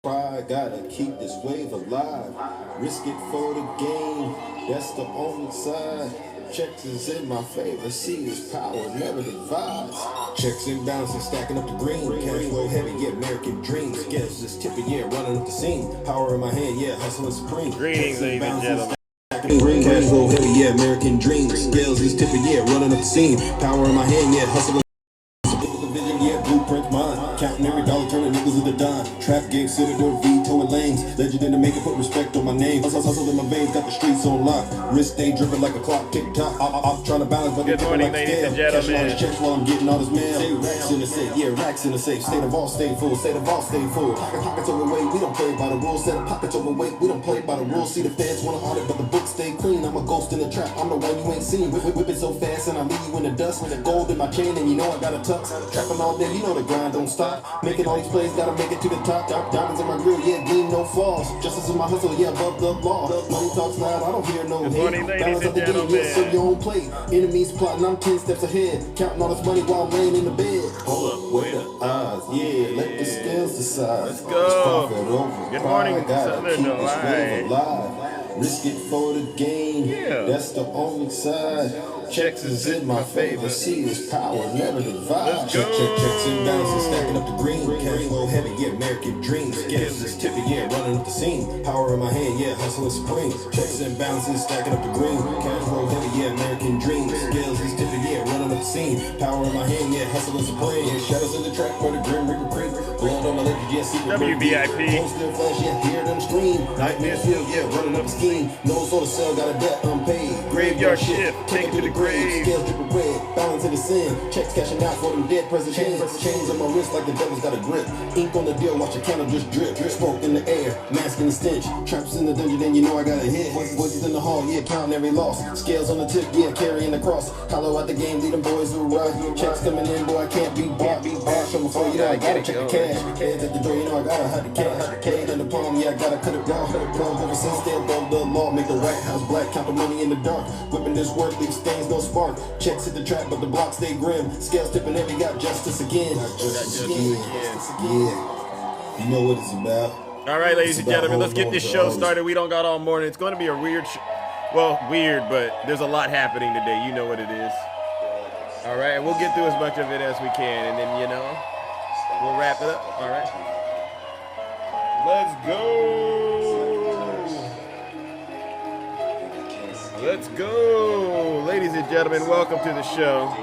Pride, gotta keep this wave alive. Risk it for the game, that's the only side. Checks is in my favor, see this power never divides. Checks and balances, stacking up the green. Cash flow heavy, yeah, American dreams. Scales this tipper, yeah, running up the scene. Power in my hand, yeah, hustling supreme. Greetings, ladies and gentlemen. Cash flow heavy, yeah, American dreams. Scales this tipper, yeah, running up the scene. Power in my hand, yeah, hustling. Yeah, blueprint mine. Counting every dollar, turning niggas into dime. Trap game, Citadel, vetoing lanes. Legend in the making, put respect on my name. Hustle in my veins, got the streets on lock. Wrist stay dripping like a clock, tick tock. I'm trying to balance, but good morning, like ladies and gentlemen. Cashing all gentlemen. these checks while I'm getting all this mail. Say racks in the safe, yeah, racks in the safe. State of all, stay full. State of all, stay full. Pockets overweight, we don't play by the rules. Set of pockets overweight, we don't play by the rules. See the fans wanna audit, but the books stay clean. I'm a ghost in the trap, I'm the one you ain't seen. Whip it so fast and I leave you in the dust. With the gold in my chain and you know I got a tux. Trapping all day, you know the grind don't stop. Making all these plays, gotta make it to the top. Diamonds in my grill, yeah, gleam, no flaws. Justice in my hustle, yeah, above the law. Money talks loud, I don't hear no hate. Good morning, ladies and gentlemen. Yeah, serve your own plate. Enemies plotting, I'm 10 steps ahead. Counting all this money while I'm laying in the bed. Hold up, wait the odds, yeah, let the scales decide. Let's go. Good morning, Southern alive. Risk it for the game, yeah. That's the only side. Checks is in my favor, see this power never divides. Checks and balances, stacking up the green. Cash flow heavy, yeah, American dreams. Scales this tipper, yeah, running up the scene. Power in my hand, yeah, hustling supreme. Checks and balances, stacking up the green. Cash flow heavy, yeah, American dreams. Scales this tipper, yeah, running up the scene. Power in my hand, yeah, hustling supreme. Shadows in the track for the grim Reaper creep. Blood on my legend, yeah, secret. WBIP. Phone still flash, yeah, hear them scream. Nightmare field, yeah, running up the scheme. Nose on the cell, got a debt unpaid. Graveyard shift, take it to the grave. Scales dripping red, balance in the sin. Checks cashing out for them dead presidents. Chains on my wrist like the devil's got a grip. Ink on the deal, watch your counter just drip. Smoke in the air, mask in the stench. Traps in the dungeon, and you know I got a hit. Voices in the hall, yeah, counting every loss. Scales on the tip, yeah, carrying the cross. Hollow out the game, lead them boys to rock. Checks coming in, boy, I can't be bought. Show me for you know I gotta check the cash. Heads at the door, you know I gotta hide the cash. Cade in the palm, yeah, I gotta cut it raw. Ever since they above the law, make the White House black, count the money in the dark. Whipping this work, leave stains, no spark. Checks hit the trap, but the block stay grim. Scales tipping every, got justice again. Justice again. Yeah. You know what it's about. All right, ladies and gentlemen, let's get this show started. We don't got all morning. It's going to be a weird, weird, but there's a lot happening today. You know what it is. All right, and we'll get through as much of it as we can, and then, you know, we'll wrap it up. All right. Let's go. Let's go. Ladies and gentlemen, welcome to the show.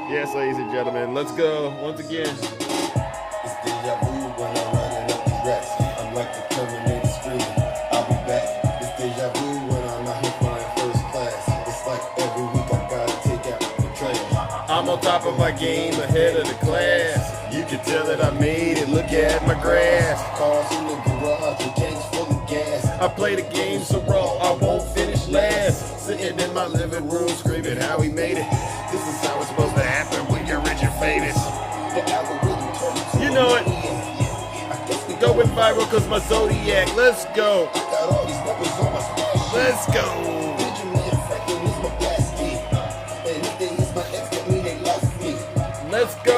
Yes, ladies and gentlemen, let's go once again. It's deja vu when I'm running up the racks. I'm like the Terminator screaming, I'll be back. It's deja vu when I'm out here flying first class. It's like every week I gotta take out the trash. I'm on top of my game, ahead of the class. You can tell that I made it, look at my grass. Cars in the garage with tanks full of gas. I play the game so raw, I won't finish last. Sitting in my living room screaming how we made it. This is how it's supposed to happen when you're rich and famous. You know it. Going viral cause my Zodiac. Let's go. Let's go. Let's go.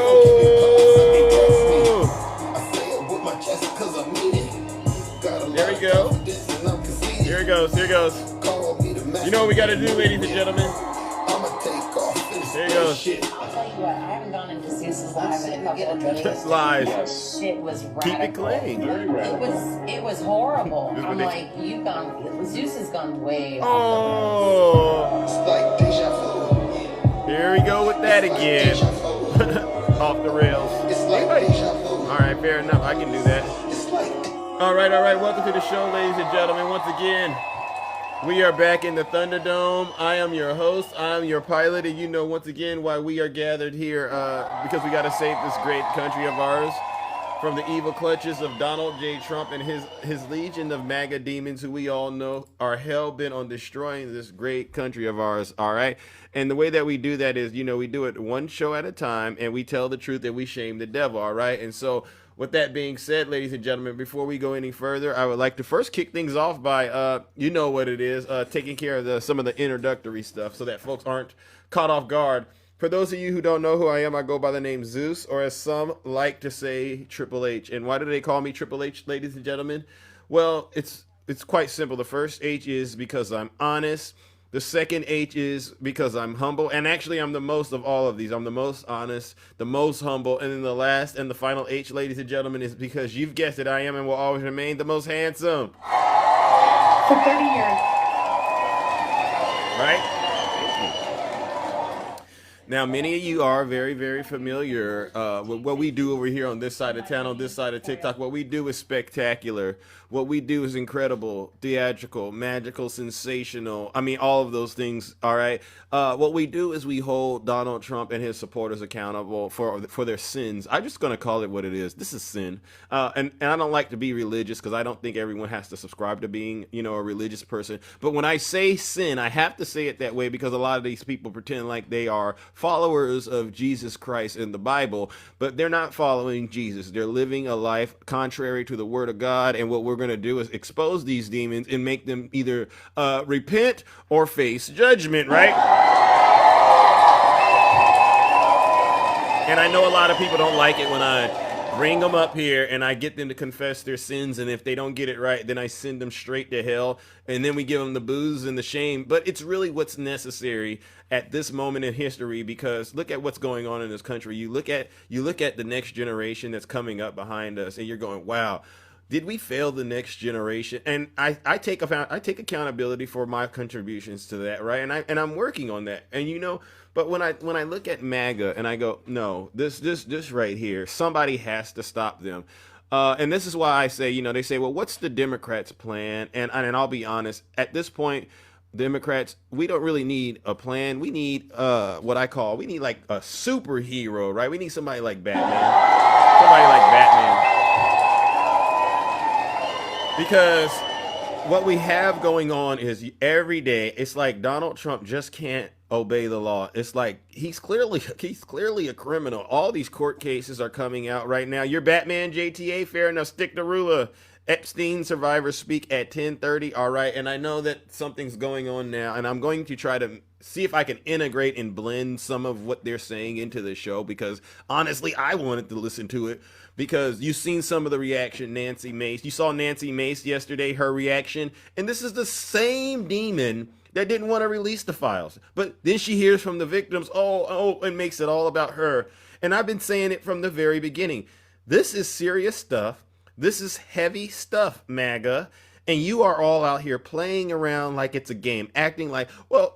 There we go. Here it goes. Here it goes. You know what we got to do, ladies and gentlemen? Here it goes. I'll tell you what, I haven't gone into Zeus's live in a couple of days. Lies. Shit was radical. Keep it clean. It was horrible. I'm like, Zeus has gone way Oh. Here we go with that again. Off the rails. All right, fair enough. I can do that. All right. Welcome to the show, ladies and gentlemen. Once again, we are back in the Thunderdome. I am your host. I am your pilot. And you know, once again, why we are gathered here, because we got to save this great country of ours from the evil clutches of Donald J. Trump and his legion of MAGA demons who we all know are hell-bent on destroying this great country of ours, all right? And the way that we do that is, you know, we do it one show at a time, and we tell the truth and we shame the devil, all right? And so with that being said, ladies and gentlemen, before we go any further, I would like to first kick things off by, you know what it is, taking care of some of the introductory stuff so that folks aren't caught off guard. For those of you who don't know who I am, I go by the name Zeus, or as some like to say, Triple H. And why do they call me Triple H, ladies and gentlemen? Well, it's quite simple. The first H is because I'm honest. The second H is because I'm humble. And actually, I'm the most of all of these. I'm the most honest, the most humble. And then the last and the final H, ladies and gentlemen, is because you've guessed it, I am and will always remain the most handsome. For 30 years. Right? Now, many of you are very, very familiar with what we do over here on this side of town, on this side of TikTok. What we do is spectacular. What we do is incredible, theatrical, magical, sensational. I mean, all of those things, all right? What we do is we hold Donald Trump and his supporters accountable for their sins. I'm just going to call it what it is. This is sin. And I don't like to be religious because I don't think everyone has to subscribe to being, a religious person. But when I say sin, I have to say it that way because a lot of these people pretend like they are followers of Jesus Christ in the Bible, but they're not following Jesus. They're living a life contrary to the Word of God, and what we're going to do is expose these demons and make them either repent or face judgment, right? And I know a lot of people don't like it when I bring them up here and I get them to confess their sins, and if they don't get it right, then I send them straight to hell, and then we give them the booze and the shame. But it's really what's necessary at this moment in history, because look at what's going on in this country. You look at the next generation that's coming up behind us, and you're going, wow, did we fail the next generation? And I take accountability for my contributions to that, right? And I'm working on that. And but when I look at MAGA and I go, no, this right here, somebody has to stop them. And this is why I say, they say, well, what's the Democrats' plan? And I'll be honest, at this point, Democrats, we don't really need a plan. We need we need like a superhero, right? We need somebody like Batman. Somebody like Batman. Because what we have going on is every day, it's like Donald Trump just can't obey the law. It's like he's clearly a criminal. All these court cases are coming out right now. You're Batman, JTA, fair enough. Stick to ruler. Epstein survivors speak at 10:30. All right. And I know that something's going on now, and I'm going to try to see if I can integrate and blend some of what they're saying into the show, because honestly, I wanted to listen to it, because you've seen some of the reaction. Nancy Mace, you saw Nancy Mace yesterday, her reaction, and this is the same demon that didn't want to release the files, but then she hears from the victims, and makes it all about her. And I've been saying it from the very beginning. This is serious stuff. This is heavy stuff, MAGA, and you are all out here playing around like it's a game, acting like, well,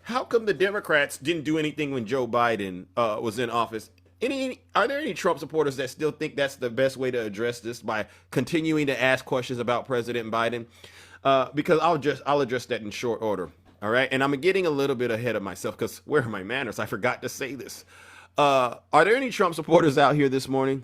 how come the Democrats didn't do anything when Joe Biden was in office? Are there any Trump supporters that still think that's the best way to address this, by continuing to ask questions about President Biden? Because I'll address that in short order. All right. And I'm getting a little bit ahead of myself because where are my manners? I forgot to say this. Are there any Trump supporters out here this morning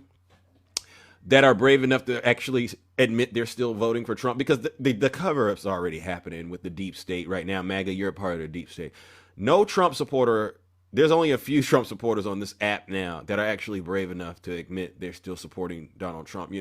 that are brave enough to actually admit they're still voting for Trump? Because the cover-up's already happening with the deep state right now. MAGA, you're a part of the deep state. No Trump supporter. There's only a few Trump supporters on this app now that are actually brave enough to admit they're still supporting Donald Trump,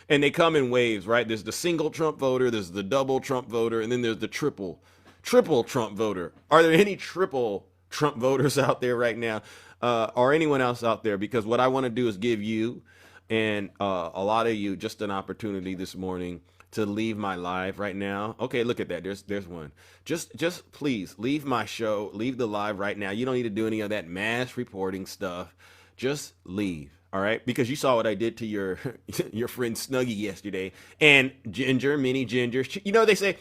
and they come in waves, right? There's the single Trump voter, there's the double Trump voter, and then there's the triple Trump voter. Are there any triple Trump voters out there right now, or anyone else out there? Because what I want to do is give you and a lot of you just an opportunity this morning to leave my live right now. Okay, look at that. There's one. Just please leave my show, leave the live right now. You don't need to do any of that mass reporting stuff. Just leave. All right, because you saw what I did to your friend Snuggie yesterday, and Mini Ginger. They say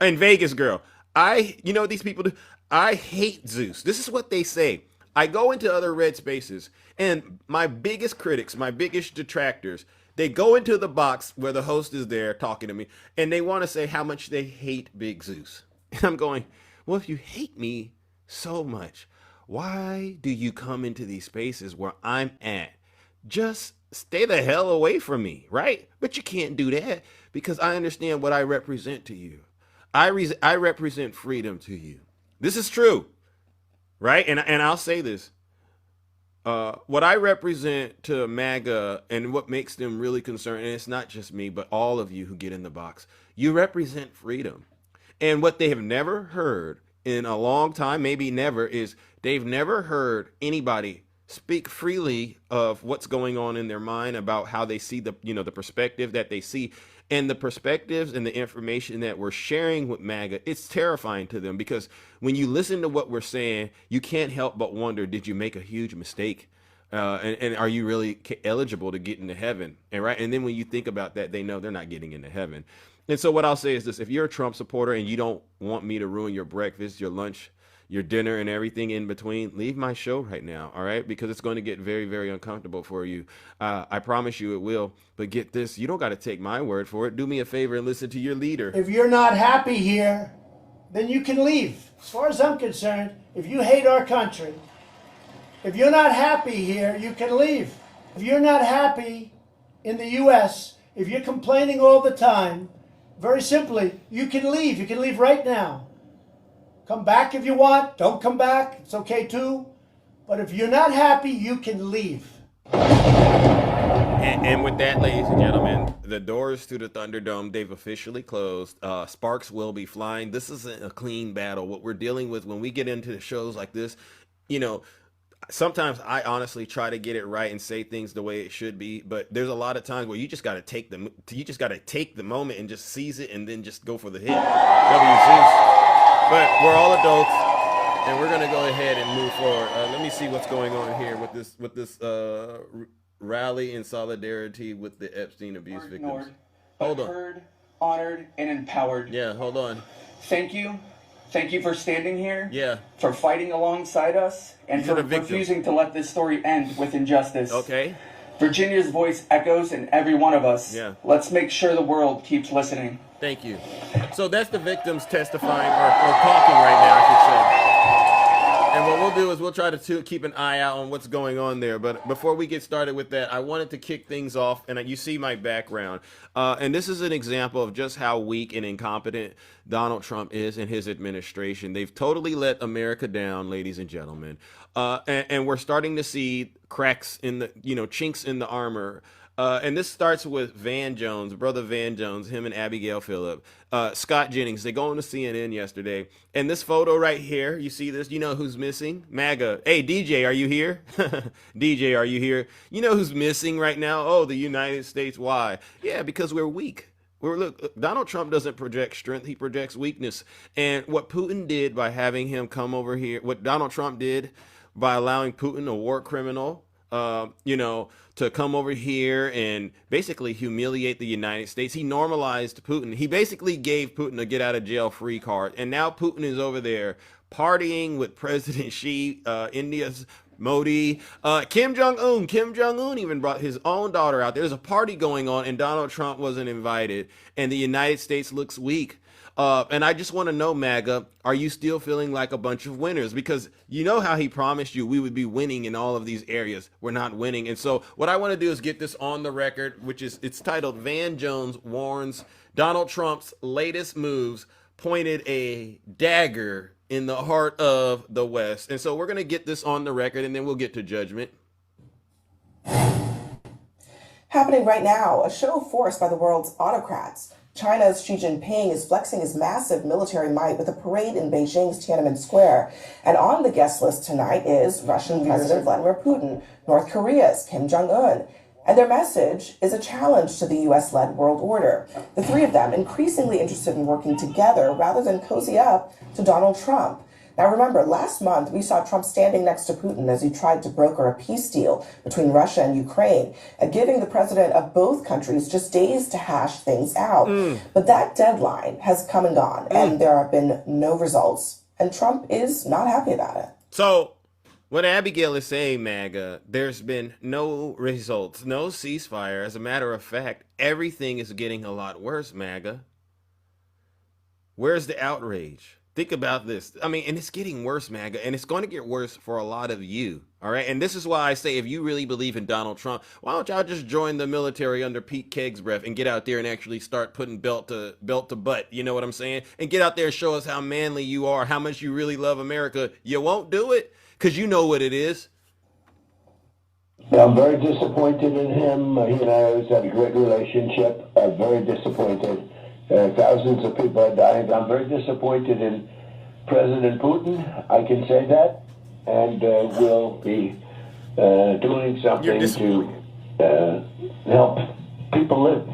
in Vegas, girl. These people do. I hate Zeus. This is what they say. I go into other red spaces, and my biggest critics, my biggest detractors, they go into the box where the host is there talking to me, and they want to say how much they hate Big Zeus. And I'm going, well, if you hate me so much, why do you come into these spaces where I'm at? Just stay the hell away from me, right? But you can't do that, because I understand what I represent to you. I represent freedom to you. This is true, right? And I'll say this. What I represent to MAGA and what makes them really concerned, and it's not just me, but all of you who get in the box, you represent freedom. And what they have never heard in a long time, maybe never, is they've never heard anybody speak freely of what's going on in their mind about how they see the perspective that they see, and the perspectives and the information that we're sharing with MAGA. It's terrifying to them, because when you listen to what we're saying, you can't help but wonder, did you make a huge mistake? And are you really eligible to get into heaven? And then when you think about that, they know they're not getting into heaven. And so what I'll say is this: if you're a Trump supporter and you don't want me to ruin your breakfast, your lunch, your dinner, and everything in between, leave my show right now, all right? Because it's going to get very, very uncomfortable for you. I promise you it will. But get this, you don't got to take my word for it. Do me a favor and listen to your leader. If you're not happy here, then you can leave. As far as I'm concerned, if you hate our country, if you're not happy here, you can leave. If you're not happy in the U.S., if you're complaining all the time, very simply, you can leave. You can leave right now. Come back if you want. Don't come back. It's okay too. But if you're not happy, you can leave. And with that, ladies and gentlemen, the doors to the Thunderdome, they've officially closed. Sparks will be flying. This isn't a clean battle. What we're dealing with when we get into shows like this, sometimes I honestly try to get it right and say things the way it should be, but there's a lot of times where you just got to take the moment and just seize it and then just go for the hit. WC. But we're all adults, and we're gonna go ahead and move forward. Let me see what's going on here with this rally in solidarity with the Epstein abuse victims. Hold on. Heard, honored, and empowered. Yeah, hold on. Thank you for standing here. Yeah. For fighting alongside us, and for refusing to let this story end with injustice. Okay. Virginia's voice echoes in every one of us. Yeah. Let's make sure the world keeps listening. Thank you. So that's the victims testifying or talking right now, I should say. And what we'll do is we'll try to keep an eye out on what's going on there. But before we get started with that, I wanted to kick things off. And you see my background. And this is an example of just how weak and incompetent Donald Trump is in his administration. They've totally let America down, ladies and gentlemen. And we're starting to see cracks in the, chinks in the armor. And this starts with Brother Van Jones, him and Abigail Phillip. Scott Jennings, they go on to CNN yesterday. And this photo right here, you see this? You know who's missing? MAGA. Hey, DJ, are you here? DJ, are you here? You know who's missing right now? Oh, the United States. Why? Yeah, because we're weak. Look, Donald Trump doesn't project strength. He projects weakness. And what Putin did by having him come over here, what Donald Trump did by allowing Putin, a war criminal, to come over here and basically humiliate the United States. He normalized Putin. He basically gave Putin a get out of jail free card. And now Putin is over there partying with President Xi, India's Modi, Kim Jong-un. Kim Jong-un even brought his own daughter out. There's a party going on and Donald Trump wasn't invited. And the United States looks weak. And I just want to know, MAGA, are you still feeling like a bunch of winners? Because you know how he promised you we would be winning in all of these areas. We're not winning. And so what I want to do is get this on the record, it's titled Van Jones warns Donald Trump's latest moves pointed a dagger in the heart of the West. And so we're going to get this on the record and then we'll get to judgment. Happening right now, a show of force by the world's autocrats. China's Xi Jinping is flexing his massive military might with a parade in Beijing's Tiananmen Square. And on the guest list tonight is Russian President Vladimir Putin, North Korea's Kim Jong-un. And their message is a challenge to the U.S.-led world order. The three of them increasingly interested in working together rather than cozy up to Donald Trump. Now remember, last month we saw Trump standing next to Putin as he tried to broker a peace deal between Russia and Ukraine, giving the president of both countries just days to hash things out. But that deadline has come and gone, and there have been no results, and Trump is not happy about it. So what Abigail is saying, MAGA, there's been no results, no ceasefire. As a matter of fact, everything is getting a lot worse, MAGA. Where's the outrage? Think about this. I mean, and it's getting worse, MAGA, and it's going to get worse for a lot of you. All right. And this is why I say, if you really believe in Donald Trump, why don't y'all just join the military under Pete Keg's breath and get out there and actually start putting belt to butt? You know what I'm saying? And get out there and show us how manly you are, how much you really love America. You won't do it because you know what it is. I'm very disappointed in him. He and I always had a great relationship. I'm very disappointed. Thousands of people have died. I'm very disappointed in President Putin, I can say that, and will be doing something to help people live.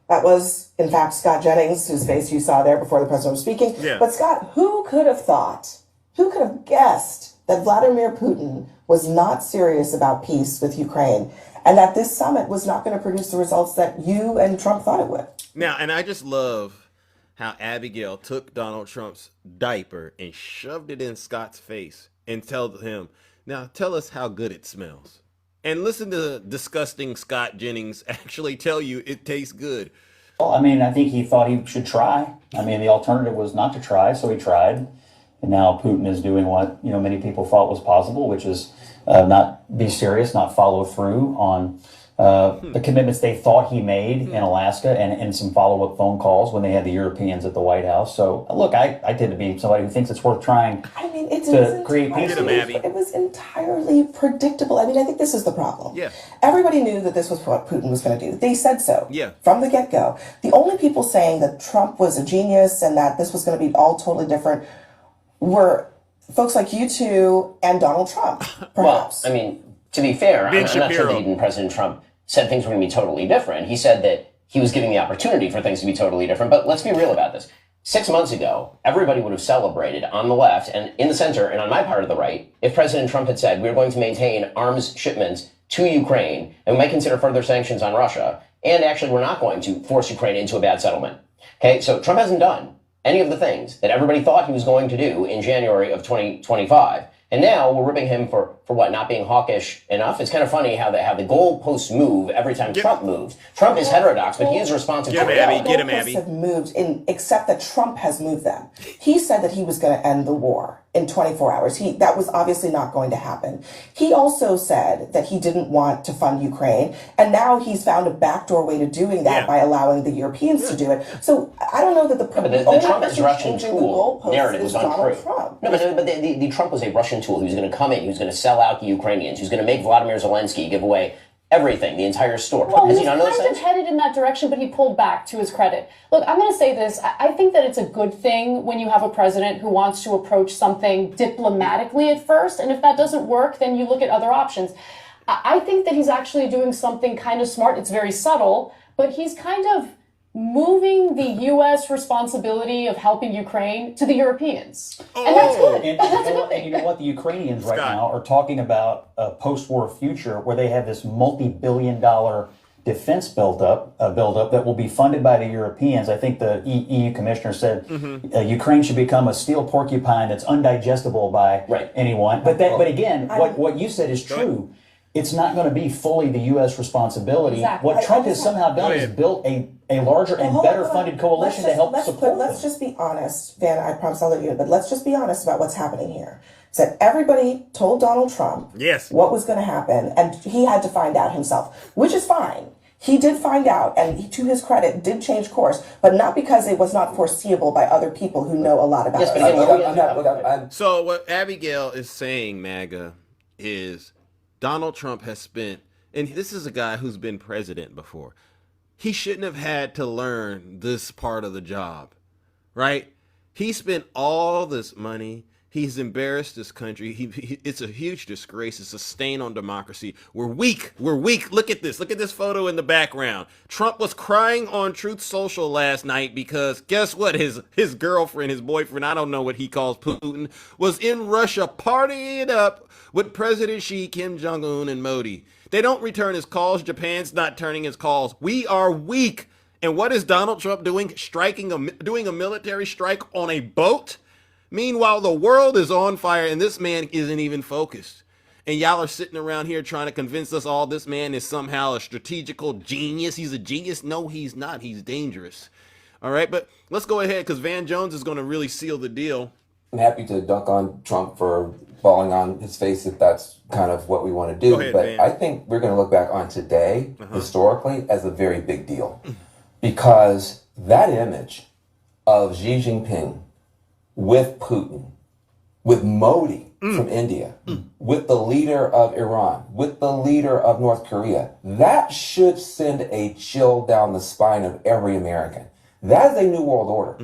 That was, in fact, Scott Jennings, whose face you saw there before the president was speaking. Yeah. But Scott, who could have thought, who could have guessed that Vladimir Putin was not serious about peace with Ukraine and that this summit was not going to produce the results that you and Trump thought it would? Now, and I just love how Abigail took Donald Trump's diaper and shoved it in Scott's face and told him, now tell us how good it smells. And listen to disgusting Scott Jennings actually tell you it tastes good. Well, I mean, I think he thought he should try. I mean, the alternative was not to try, so he tried. And now Putin is doing what, many people thought was possible, which is not be serious, not follow through on the commitments they thought he made in Alaska and some follow-up phone calls when they had the Europeans at the White House. So, look, I tend to be somebody who thinks it's worth trying to create peace. It was entirely predictable. I mean, I think this is the problem. Yeah. Everybody knew that this was what Putin was going to do. They said so from the get-go. The only people saying that Trump was a genius and that this was going to be all totally different were folks like you two and Donald Trump, perhaps. Well, I mean, to be fair, I'm not sure that even President Trump said things were going to be totally different. He said that he was giving the opportunity for things to be totally different. But let's be real about this. 6 months ago, everybody would have celebrated on the left and in the center and on my part of the right if President Trump had said we're going to maintain arms shipments to Ukraine and we might consider further sanctions on Russia. And actually, we're not going to force Ukraine into a bad settlement. Okay, so Trump hasn't done any of the things that everybody thought he was going to do in January of 2025. And now we're ripping him for what, not being hawkish enough? It's kind of funny how the goalposts move every time Trump moves. Trump is heterodox, but he is responsive to reality. Get him, Abby. Have moved except that Trump has moved them. He said that he was going to end the war in 24 hours. That was obviously not going to happen. He also said that he didn't want to fund Ukraine, and now he's found a backdoor way to doing that by allowing the Europeans to do it. So I don't know that the Trump is Russian tool narrative was untrue. No, but the Trump was a Russian tool. He was going to come in. He was going to sell out the Ukrainians. He was going to make Vladimir Zelensky give away everything, the entire store. Well, he was kind of headed in that direction, but he pulled back, to his credit. Look, I'm going to say this. I think that it's a good thing when you have a president who wants to approach something diplomatically at first, and if that doesn't work, then you look at other options. I think that he's actually doing something kind of smart. It's very subtle, but he's kind of moving the U.S. responsibility of helping Ukraine to the Europeans. And that's good. That's a good thing. And you know what? The Ukrainians right now are talking about a post-war future where they have this multi-billion-dollar defense buildup that will be funded by the Europeans. I think the EU commissioner said Ukraine should become a steel porcupine that's undigestible by anyone. But again, what you said is true. It's not going to be fully the U.S. responsibility. Exactly. What Trump has somehow done is built a larger and better funded coalition to help support Let's just be honest, Van, I promise I'll let you, but let's just be honest about what's happening here. Is that everybody told Donald Trump what was going to happen, and he had to find out himself, which is fine. He did find out, and he, to his credit, did change course, but not because it was not foreseeable by other people who know a lot about it. So what Abigail is saying, MAGA, is Donald Trump has spent, and this is a guy who's been president before. He shouldn't have had to learn this part of the job, right? He spent all this money. He's embarrassed this country. It's a huge disgrace. It's a stain on democracy. We're weak. We're weak. Look at this. Look at this photo in the background. Trump was crying on Truth Social last night because guess what? His girlfriend, his boyfriend, I don't know what he calls Putin, was in Russia partying up with President Xi, Kim Jong-un, and Modi. They don't return his calls. Japan's not turning his calls. We are weak. And what is Donald Trump doing? Doing a military strike on a boat? Meanwhile, the world is on fire and this man isn't even focused. And y'all are sitting around here trying to convince us all this man is somehow a strategical genius. He's a genius. No, he's not. He's dangerous. All right, but let's go ahead because Van Jones is going to really seal the deal. I'm happy to dunk on Trump for falling on his face if that's kind of what we want to do. Go ahead, but Van. I think we're going to look back on today, historically, as a very big deal. Because that image of Xi Jinping with Putin, with Modi from India, with the leader of Iran, with the leader of North Korea, that should send a chill down the spine of every American. That is a new world order.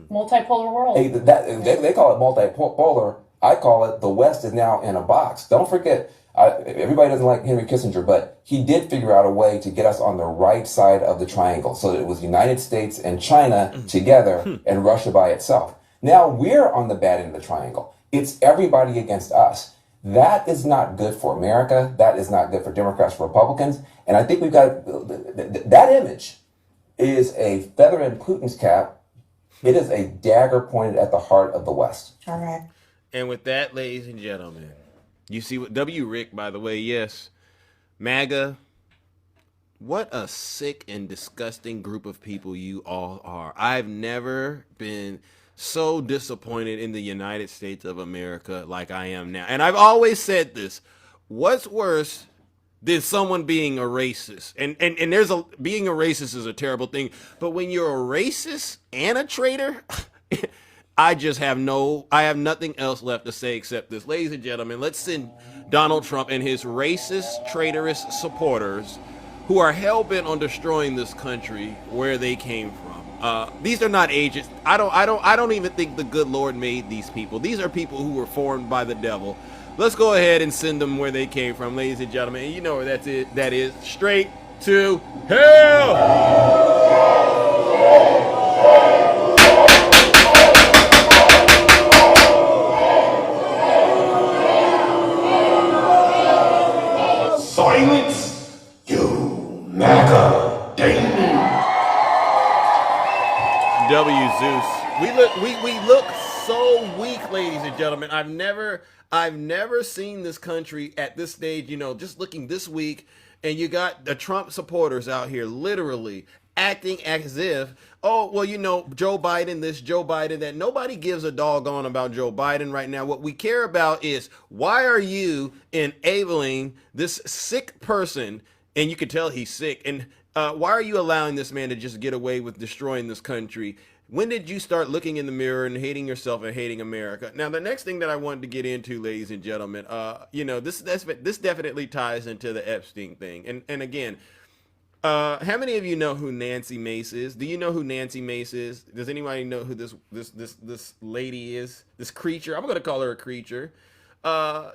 Multipolar world. They call it multipolar. I call it the West is now in a box. Don't forget, everybody doesn't like Henry Kissinger, but he did figure out a way to get us on the right side of the triangle. So that it was the United States and China together and Russia by itself. Now we're on the bad end of the triangle. It's everybody against us. That is not good for America. That is not good for Democrats, Republicans. And I think we've got that image is a feather in Putin's cap. It is a dagger pointed at the heart of the West. All right. And with that, ladies and gentlemen, you see what W. Rick, by the way, yes, MAGA. What a sick and disgusting group of people you all are. I've never been so disappointed in the United States of America like I am now. And I've always said this. What's worse than someone being a racist? And being a racist is a terrible thing. But when you're a racist and a traitor, I have nothing else left to say except this. Ladies and gentlemen, let's send Donald Trump and his racist, traitorous supporters who are hell-bent on destroying this country where they came from. These are not agents. I don't even think the good Lord made these people. These are people who were formed by the devil. Let's go ahead and send them where they came from, ladies and gentlemen. And you know where that is straight to hell. Silence, you MAGA demon. W. Zeus. We look so weak, ladies and gentlemen. I've never seen this country at this stage, just looking this weak, and you got the Trump supporters out here literally acting as if, Joe Biden this, Joe Biden that. Nobody gives a doggone about Joe Biden right now. What we care about is, why are you enabling this sick person, and you can tell he's sick, and why are you allowing this man to just get away with destroying this country? When did you start looking in the mirror and hating yourself and hating America? Now, the next thing that I wanted to get into, ladies and gentlemen, this definitely ties into the Epstein thing. And again, how many of you know who Nancy Mace is? Do you know who Nancy Mace is? Does anybody know who this lady is? This creature? I'm going to call her a creature. So,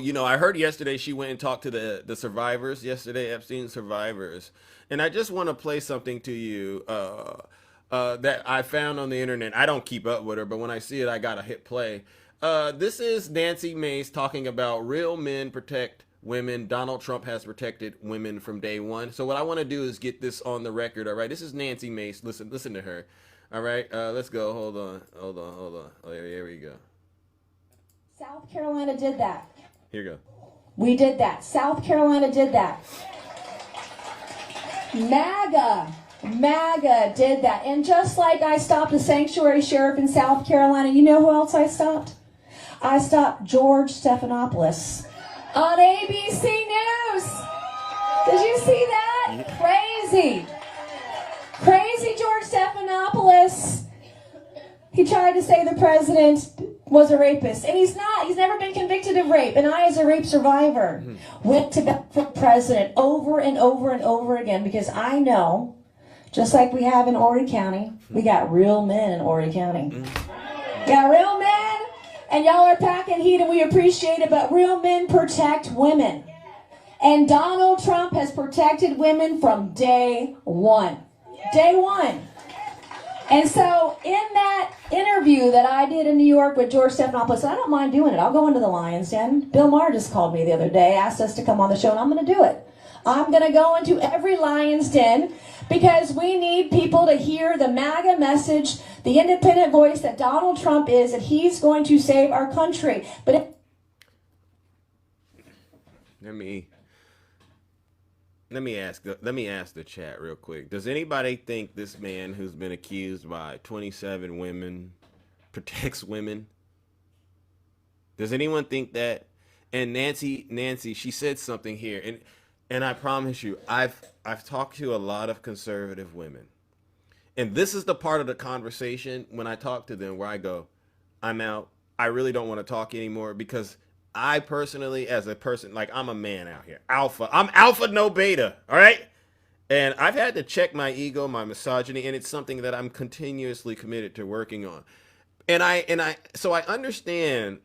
I heard yesterday she went and talked to the survivors yesterday, Epstein survivors. And I just want to play something to you that I found on the internet. I don't keep up with her, but when I see it, I got to hit play. This is Nancy Mace talking about real men protect women. Donald Trump has protected women from day one. So what I want to do is get this on the record, all right? This is Nancy Mace. Listen to her. All right, let's go. Hold on. Oh, here we go. South Carolina did that. Here you go. We did that. South Carolina did that. MAGA did that. And just like I stopped a sanctuary sheriff in South Carolina, you know who else I stopped? I stopped George Stephanopoulos on ABC News. Did you see that? Yeah. Crazy George Stephanopoulos. He tried to say the president was a rapist, and he's not. He's never been convicted of rape. And I, as a rape survivor, went to bat for president over and over and over again, because I know, just like we have in Horry County, we got real men in Horry County. Got real men, and y'all are packing heat, and we appreciate it, but real men protect women. And Donald Trump has protected women from day one. Day one. And so in that interview that I did in New York with George Stephanopoulos, I don't mind doing it. I'll go into the Lion's Den. Bill Maher just called me the other day, asked us to come on the show, and I'm going to do it. I'm going to go into every Lion's Den, because we need people to hear the MAGA message, the independent voice that Donald Trump is, and he's going to save our country. But Let me ask the chat real quick. Does anybody think this man who's been accused by 27 women protects women? Does anyone think that? And Nancy, she said something here, and I promise you, I've talked to a lot of conservative women, and this is the part of the conversation when I talk to them where I go, I'm out. I really don't want to talk anymore, because I personally, as a person, like, I'm a man out here. Alpha. I'm alpha, no beta. All right. And I've had to check my ego, my misogyny, and it's something that I'm continuously committed to working on. So I understand,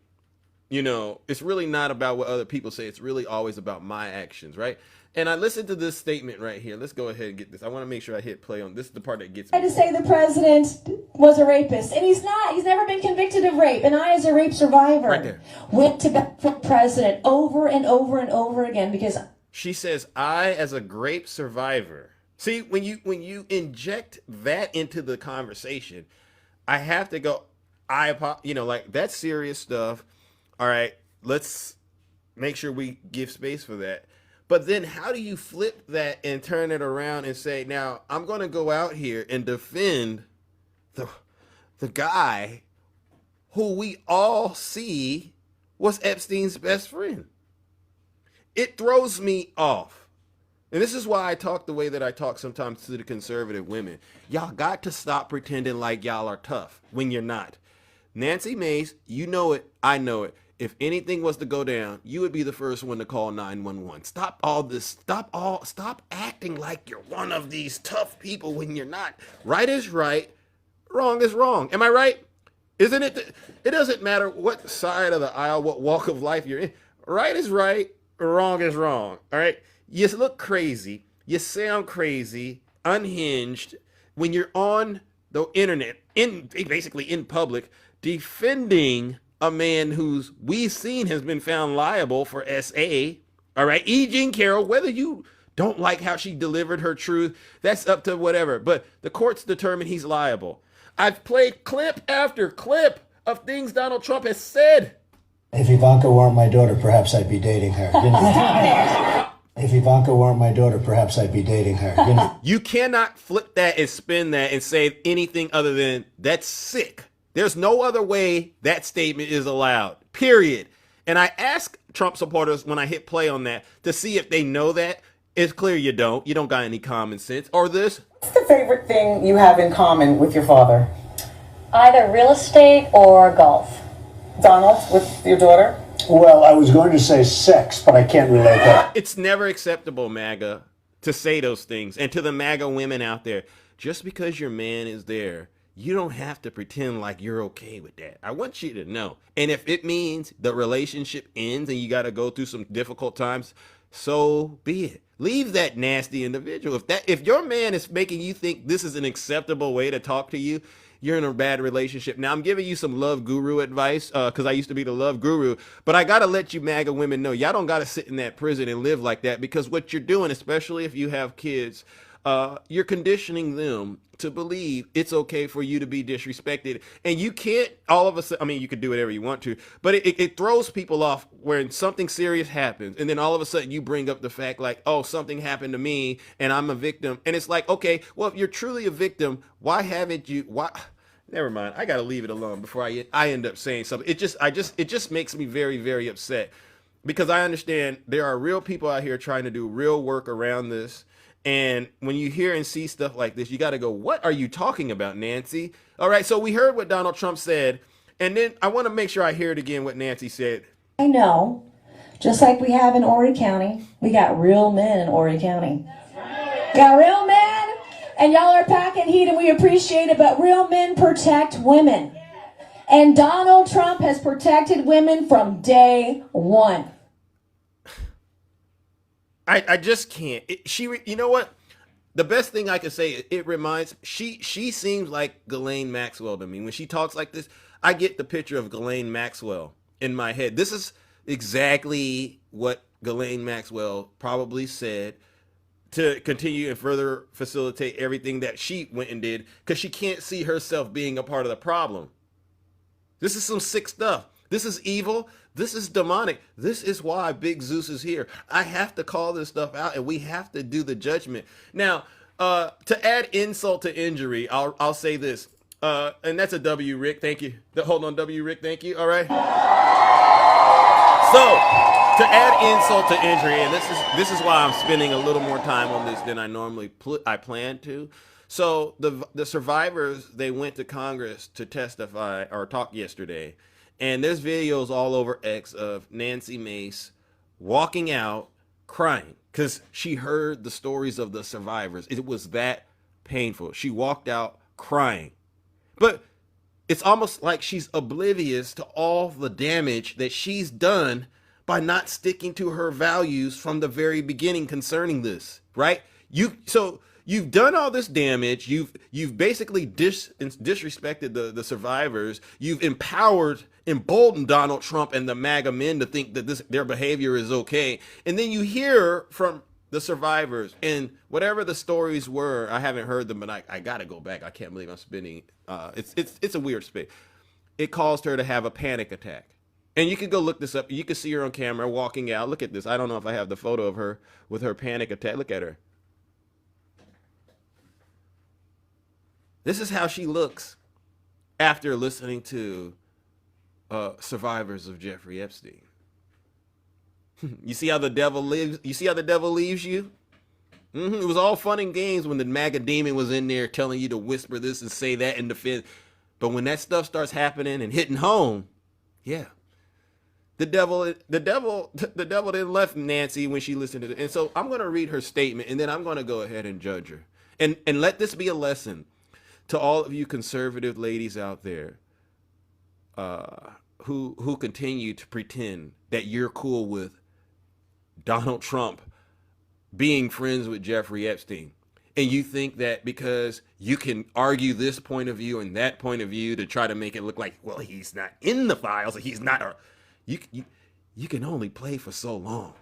it's really not about what other people say. It's really always about my actions, right? And I listened to this statement right here. Let's go ahead and get this. I want to make sure I hit play on this. Is the part that gets me. I had to say the president was a rapist, and he's not. He's never been convicted of rape. And I, as a rape survivor, right there, went to bat for president over and over and over again because she says, "I, as a rape survivor." See, when you inject that into the conversation, I have to go. Like that's serious stuff. All right, let's make sure we give space for that. But then how do you flip that and turn it around and say, now I'm going to go out here and defend the guy who we all see was Epstein's best friend? It throws me off. And this is why I talk the way that I talk sometimes to the conservative women. Y'all got to stop pretending like y'all are tough when you're not. Nancy Mace, you know it, I know it. If anything was to go down, you would be the first one to call 911. Stop all this. Stop acting like you're one of these tough people when you're not. Right is right. Wrong is wrong. Am I right? Isn't it? It doesn't matter what side of the aisle, what walk of life you're in. Right is right. Wrong is wrong. All right. You look crazy. You sound crazy, unhinged when you're on the internet, basically in public, defending a man who's we've seen has been found liable for SA. All right. E. Jean Carroll, whether you don't like how she delivered her truth, that's up to whatever. But the courts determine he's liable. I've played clip after clip of things Donald Trump has said. If Ivanka weren't my daughter, perhaps I'd be dating her. If Ivanka weren't my daughter, perhaps I'd be dating her. You cannot flip that and spin that and say anything other than that's sick. There's no other way that statement is allowed, period. And I ask Trump supporters when I hit play on that to see if they know that. It's clear you don't. You don't got any common sense. Or this. What's the favorite thing you have in common with your father? Either real estate or golf. Donald, with your daughter? Well, I was going to say sex, but I can't relate that. It's never acceptable, MAGA, to say those things. And to the MAGA women out there, just because your man is there, you don't have to pretend like you're okay with that. I want you to know. And if it means the relationship ends and you got to go through some difficult times, so be it. Leave that nasty individual. If your man is making you think this is an acceptable way to talk to you, you're in a bad relationship. Now, I'm giving you some love guru advice because I used to be the love guru. But I got to let you MAGA women know, y'all don't got to sit in that prison and live like that, because what you're doing, especially if you have kids, you're conditioning them to believe it's okay for you to be disrespected. And you can't all of a sudden, I mean, you can do whatever you want to, but it throws people off when something serious happens. And then all of a sudden you bring up the fact like, oh, something happened to me and I'm a victim. And it's like, okay, well, if you're truly a victim, why never mind. I got to leave it alone before I end up saying something. It just makes me very, very upset, because I understand there are real people out here trying to do real work around this. And when you hear and see stuff like this, you got to go, what are you talking about, Nancy? All right, so we heard what Donald Trump said, and then I want to make sure I hear it again, what Nancy said. I know, just like we have in Horry County, we got real men in Horry County. Got real men, and y'all are packing heat, and we appreciate it, but real men protect women. And Donald Trump has protected women from day one. I just can't. You know what? The best thing I could say, it reminds, she seems like Ghislaine Maxwell to me. When she talks like this, I get the picture of Ghislaine Maxwell in my head. This is exactly what Ghislaine Maxwell probably said to continue and further facilitate everything that she went and did, because she can't see herself being a part of the problem. This is some sick stuff. This is evil. This is demonic. This is why Big Zeus is here. I have to call this stuff out, and we have to do the judgment. Now, to add insult to injury, I'll say this, and that's a W, Rick. Thank you. Hold on, W, Rick. Thank you. All right. So, to add insult to injury, and this is why I'm spending a little more time on this than I normally plan to. So the survivors, they went to Congress to testify or talk yesterday. And there's videos all over X of Nancy Mace walking out crying, because she heard the stories of the survivors. It was that painful. She walked out crying. But it's almost like she's oblivious to all the damage that she's done by not sticking to her values from the very beginning concerning this, right? You've done all this damage. You've basically disrespected the survivors. You've emboldened Donald Trump and the MAGA men to think that their behavior is okay. And then you hear from the survivors, and whatever the stories were, I haven't heard them, but I got to go back. I can't believe I'm spinning. It's a weird space. It caused her to have a panic attack. And you can go look this up. You can see her on camera walking out. Look at this. I don't know if I have the photo of her with her panic attack. Look at her. This is how she looks after listening to survivors of Jeffrey Epstein. You see how the devil lives? You see how the devil leaves you? It was all fun and games when the MAGA demon was in there telling you to whisper this and say that and defend. But when that stuff starts happening and hitting home, yeah. The devil didn't left Nancy when she listened to it. And so I'm going to read her statement, and then I'm going to go ahead and judge her. And let this be a lesson to all of you conservative ladies out there who continue to pretend that you're cool with Donald Trump being friends with Jeffrey Epstein. And you think that because you can argue this point of view and that point of view to try to make it look like, well, he's not in the files, he's not... You can only play for so long.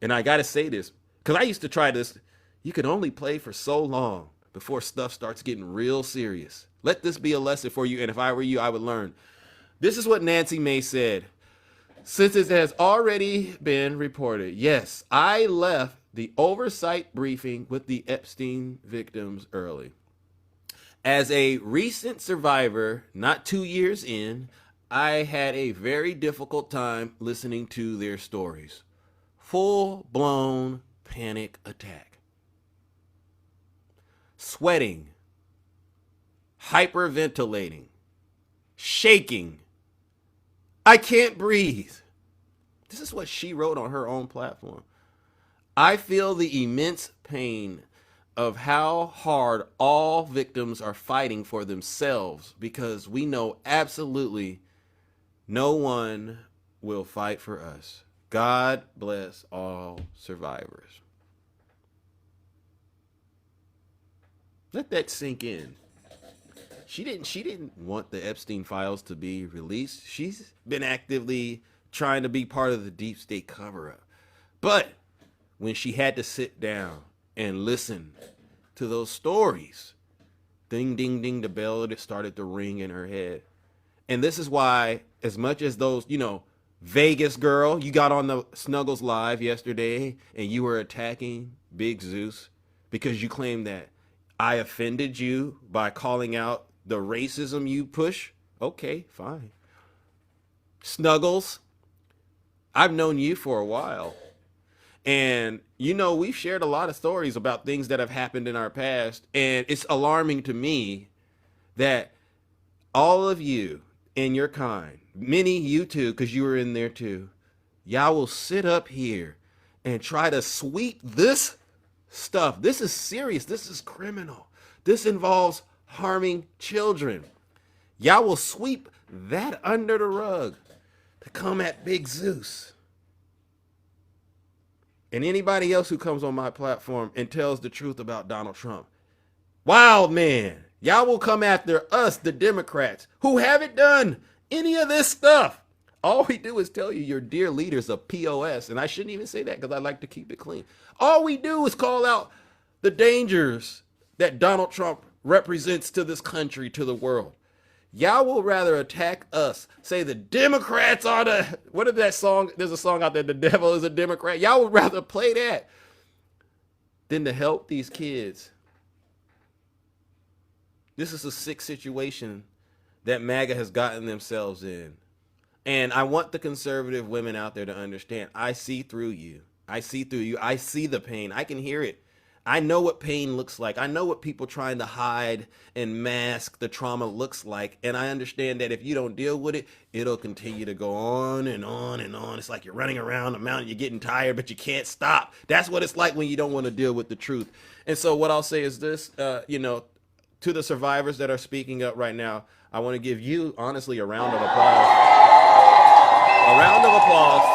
And I got to say this, because I used to try this. You can only play for so long before stuff starts getting real serious. Let this be a lesson for you. And if I were you, I would learn. This is what Nancy Mace said. Since it has already been reported, yes, I left the oversight briefing with the Epstein victims early. As a recent survivor, not 2 years in, I had a very difficult time listening to their stories. Full-blown panic attack. Sweating. Hyperventilating. Shaking. I can't breathe. This is what she wrote on her own platform. I feel the immense pain of how hard all victims are fighting for themselves because we know absolutely no one will fight for us. God bless all survivors. Let that sink in. She didn't want the Epstein files to be released. She's been actively trying to be part of the deep state cover-up. But when she had to sit down and listen to those stories, ding, ding, ding, the bell that started to ring in her head. And this is why, as much as those, Vegas girl, you got on the Snuggles Live yesterday and you were attacking Big Zeus because you claimed that I offended you by calling out the racism you push. Okay, fine. Snuggles, I've known you for a while. And, we've shared a lot of stories about things that have happened in our past. And it's alarming to me that all of you and your kind, many you too, because you were in there too, y'all will sit up here and try to sweep this stuff. This is serious. This is criminal. This involves harming children. Y'all will sweep that under the rug to come at Big Zeus. And anybody else who comes on my platform and tells the truth about Donald Trump. Wild man. Y'all will come after us, the Democrats, who haven't done any of this stuff. All we do is tell you your dear leaders are POS. And I shouldn't even say that because I like to keep it clean. All we do is call out the dangers that Donald Trump represents to this country, to the world. Y'all will rather attack us, say the Democrats are the, what is that song? There's a song out there, the devil is a Democrat. Y'all would rather play that than to help these kids. This is a sick situation that MAGA has gotten themselves in. And I want the conservative women out there to understand, I see through you. I see through you. I see the pain. I can hear it. I know what pain looks like. I know what people trying to hide and mask the trauma looks like. And I understand that if you don't deal with it, it'll continue to go on and on and on. It's like you're running around a mountain, you're getting tired, but you can't stop. That's what it's like when you don't want to deal with the truth. And so what I'll say is this, to the survivors that are speaking up right now, I want to give you, honestly, a round of applause. A round of applause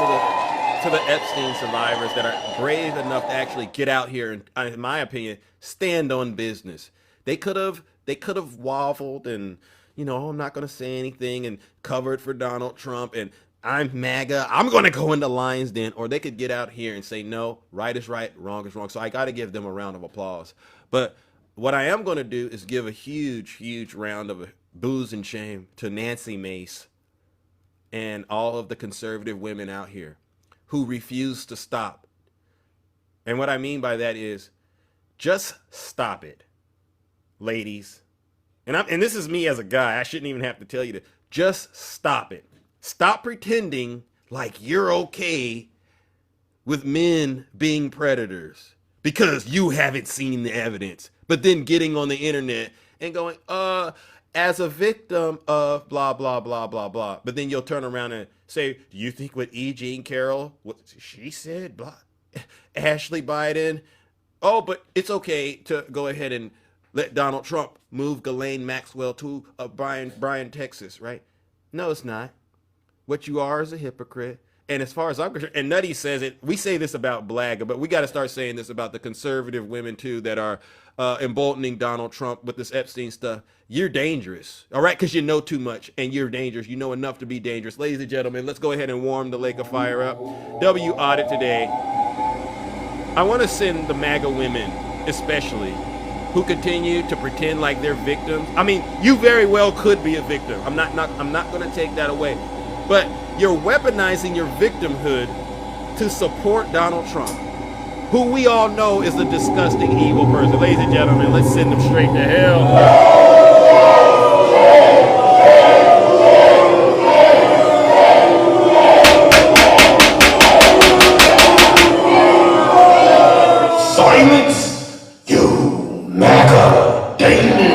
to the Epstein survivors that are brave enough to actually get out here and, in my opinion, stand on business. They could have waffled and, I'm not going to say anything and covered for Donald Trump and I'm MAGA, I'm going to go into Lion's Den. Or they could get out here and say, no, right is right, wrong is wrong. So I got to give them a round of applause. But what I am going to do is give a huge, huge round of booze and shame to Nancy Mace and all of the conservative women out here who refuse to stop. And what I mean by that is just stop it, ladies. And this is me as a guy. I shouldn't even have to tell you to just stop it. Stop pretending like you're okay with men being predators because you haven't seen the evidence, but then getting on the internet and going, as a victim of blah, blah, blah, blah, blah. But then you'll turn around and say, do you think what E. Jean Carroll, what she said, blah, Ashley Biden, but it's okay to go ahead and let Donald Trump move Ghislaine Maxwell to Bryan, Texas, right? No, it's not. What you are is a hypocrite. And as far as I'm concerned, and Nutty says it, we say this about Blagger, but we got to start saying this about the conservative women too that are emboldening Donald Trump with this Epstein stuff. You're dangerous, all right? Because you know too much and you're dangerous. You know enough to be dangerous. Ladies and gentlemen, let's go ahead and warm the lake of fire up. W Audit today. I want to send the MAGA women, especially, who continue to pretend like they're victims. I mean, you very well could be a victim. I'm not going to take that away. But you're weaponizing your victimhood to support Donald Trump, who we all know is a disgusting, evil person. Ladies and gentlemen, let's send them straight to hell. Silence, you MAGA Dayton.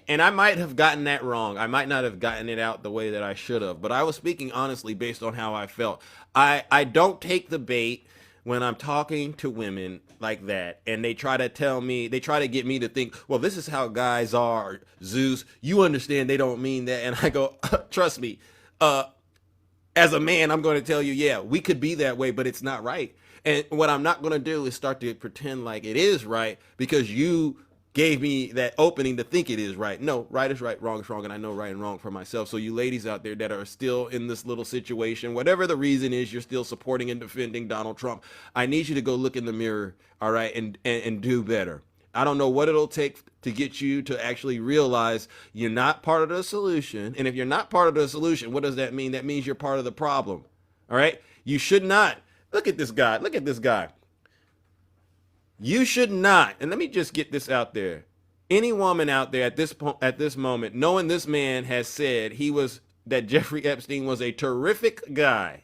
And I might have gotten that wrong. I might not have gotten it out the way that I should have, but I was speaking honestly based on how I felt. I don't take the bait when I'm talking to women like that and they try to get me to think, well, this is how guys are, Zeus. You understand they don't mean that. And I go, trust me, as a man, I'm going to tell you, yeah, we could be that way, but it's not right. And what I'm not going to do is start to pretend like it is right because you gave me that opening to think it is right. No, right is right, wrong is wrong, and I know right and wrong for myself. So you ladies out there that are still in this little situation, whatever the reason is, you're still supporting and defending Donald Trump, I need you to go look in the mirror, all right, and do better. I don't know what it'll take to get you to actually realize you're not part of the solution. And if you're not part of the solution, what does that mean? That means you're part of the problem, all right? You should not. Look at this guy. Look at this guy. You should not, and let me just get this out there. Any woman out there at this moment, knowing this man has said that Jeffrey Epstein was a terrific guy,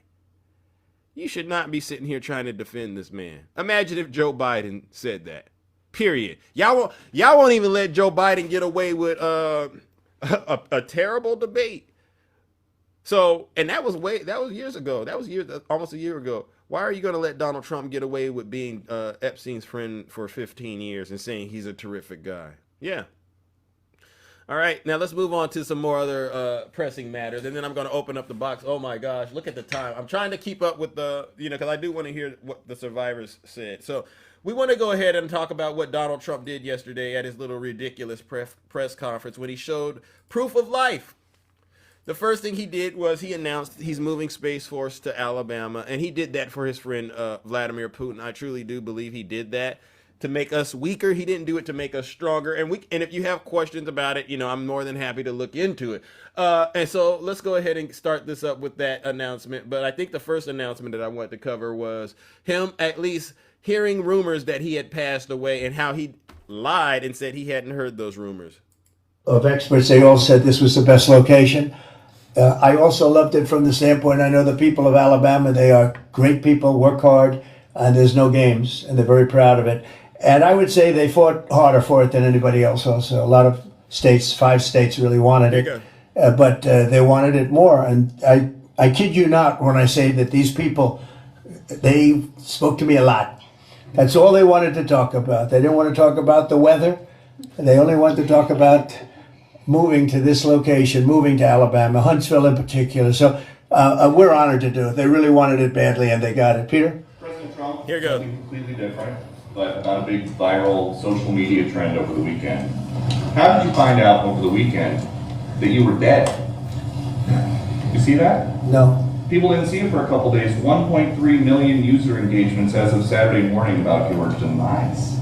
you should not be sitting here trying to defend this man. Imagine if Joe Biden said that. Period. Y'all won't even let Joe Biden get away with a terrible debate. So, and that was years ago. That was almost a year ago. Why are you going to let Donald Trump get away with being Epstein's friend for 15 years and saying he's a terrific guy? Yeah. All right. Now let's move on to some more other pressing matters. And then I'm going to open up the box. Oh, my gosh. Look at the time. I'm trying to keep up with because I do want to hear what the survivors said. So we want to go ahead and talk about what Donald Trump did yesterday at his little ridiculous press conference when he showed proof of life. The first thing he did was he announced he's moving Space Force to Alabama, and he did that for his friend Vladimir Putin. I truly do believe he did that to make us weaker. He didn't do it to make us stronger. And if you have questions about it, I'm more than happy to look into it. And so let's go ahead and start this up with that announcement. But I think the first announcement that I wanted to cover was him at least hearing rumors that he had passed away and how he lied and said he hadn't heard those rumors. Of experts, they all said this was the best location. I also loved it from the standpoint, I know the people of Alabama, they are great people, work hard, and there's no games, and they're very proud of it. And I would say they fought harder for it than anybody else also. A lot of states, 5 states really wanted it, but they wanted it more. And I kid you not when I say that these people, they spoke to me a lot. That's all they wanted to talk about. They didn't want to talk about the weather. They only wanted to talk about moving to this location, moving to Alabama, Huntsville in particular. So we're honored to do it. They really wanted it badly, and they got it. Peter? President Trump, here goes. Something completely different, but about a big viral social media trend over the weekend. How did you find out over the weekend that you were dead? You see that? No. People didn't see it for a couple days. 1.3 million user engagements as of Saturday morning about your demise.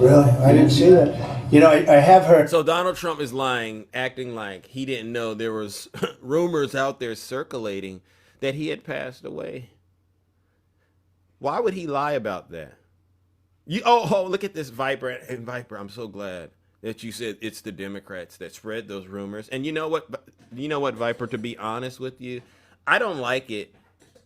Really? I didn't see that. You know, I have heard. So Donald Trump is lying, acting like he didn't know there was rumors out there circulating that he had passed away. Why would he lie about that? Look at this, Viper. And Viper, I'm so glad that you said it's the Democrats that spread those rumors. And you know what, Viper, to be honest with you, I don't like it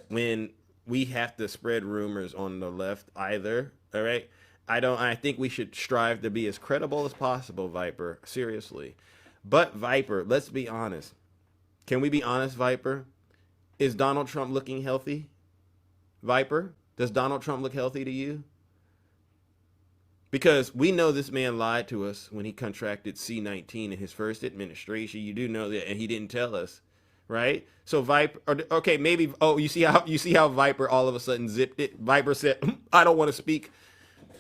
when we have to spread rumors on the left either, all right? I think we should strive to be as credible as possible, Viper, seriously. But Viper, let's be honest. Can we be honest, Viper? Is Donald Trump looking healthy? Viper, does Donald Trump look healthy to you? Because we know this man lied to us when he contracted C-19 in his first administration. You do know that, and he didn't tell us, right? So Viper, okay, maybe. Oh, you see how Viper all of a sudden zipped it. Viper said, "I don't want to speak,"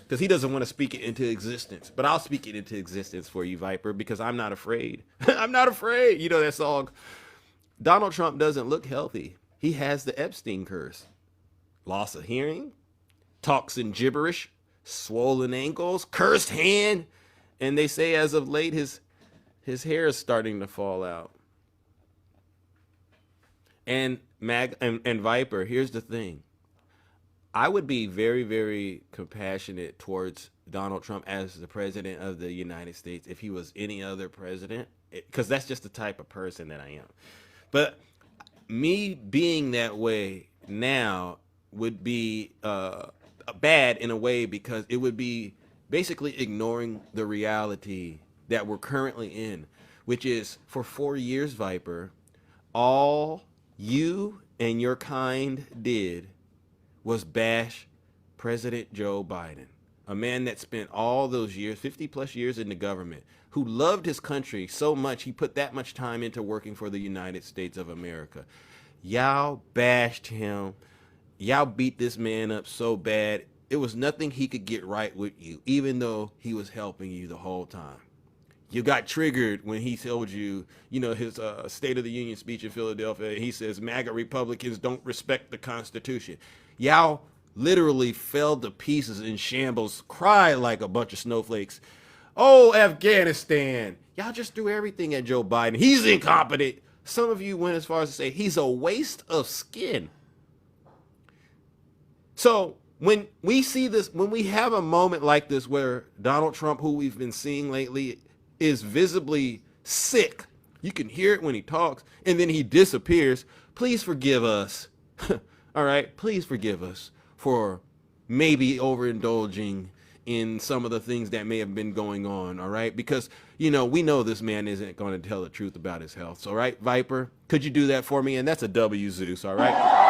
because he doesn't want to speak it into existence. But I'll speak it into existence for you, Viper, because I'm not afraid. I'm not afraid. You know that song. Donald Trump doesn't look healthy. He has the Epstein curse. Loss of hearing, talks in gibberish, swollen ankles, cursed hand, and they say as of late his hair is starting to fall out. And Viper, here's the thing. I would be very, very compassionate towards Donald Trump as the president of the United States if he was any other president, because that's just the type of person that I am. But me being that way now would be bad in a way, because it would be basically ignoring the reality that we're currently in, which is for 4 years, Viper, all you and your kind did was bash President Joe Biden, a man that spent all those years, 50 plus years in the government, who loved his country so much he put that much time into working for the United States of America. Y'all bashed him. Y'all beat this man up so bad. It was nothing he could get right with you, even though he was helping you the whole time. You got triggered when he told you, his State of the Union speech in Philadelphia. He says, MAGA Republicans don't respect the Constitution. Y'all literally fell to pieces in shambles, cried like a bunch of snowflakes. Oh, Afghanistan. Y'all just threw everything at Joe Biden. He's incompetent. Some of you went as far as to say he's a waste of skin. So when we see this, when we have a moment like this where Donald Trump, who we've been seeing lately, is visibly sick, you can hear it when he talks, and then he disappears, please forgive us. All right, please forgive us for maybe overindulging in some of the things that may have been going on, all right? Because, we know this man isn't going to tell the truth about his health, all right, Viper? Could you do that for me? And that's a W, Zeus, all right?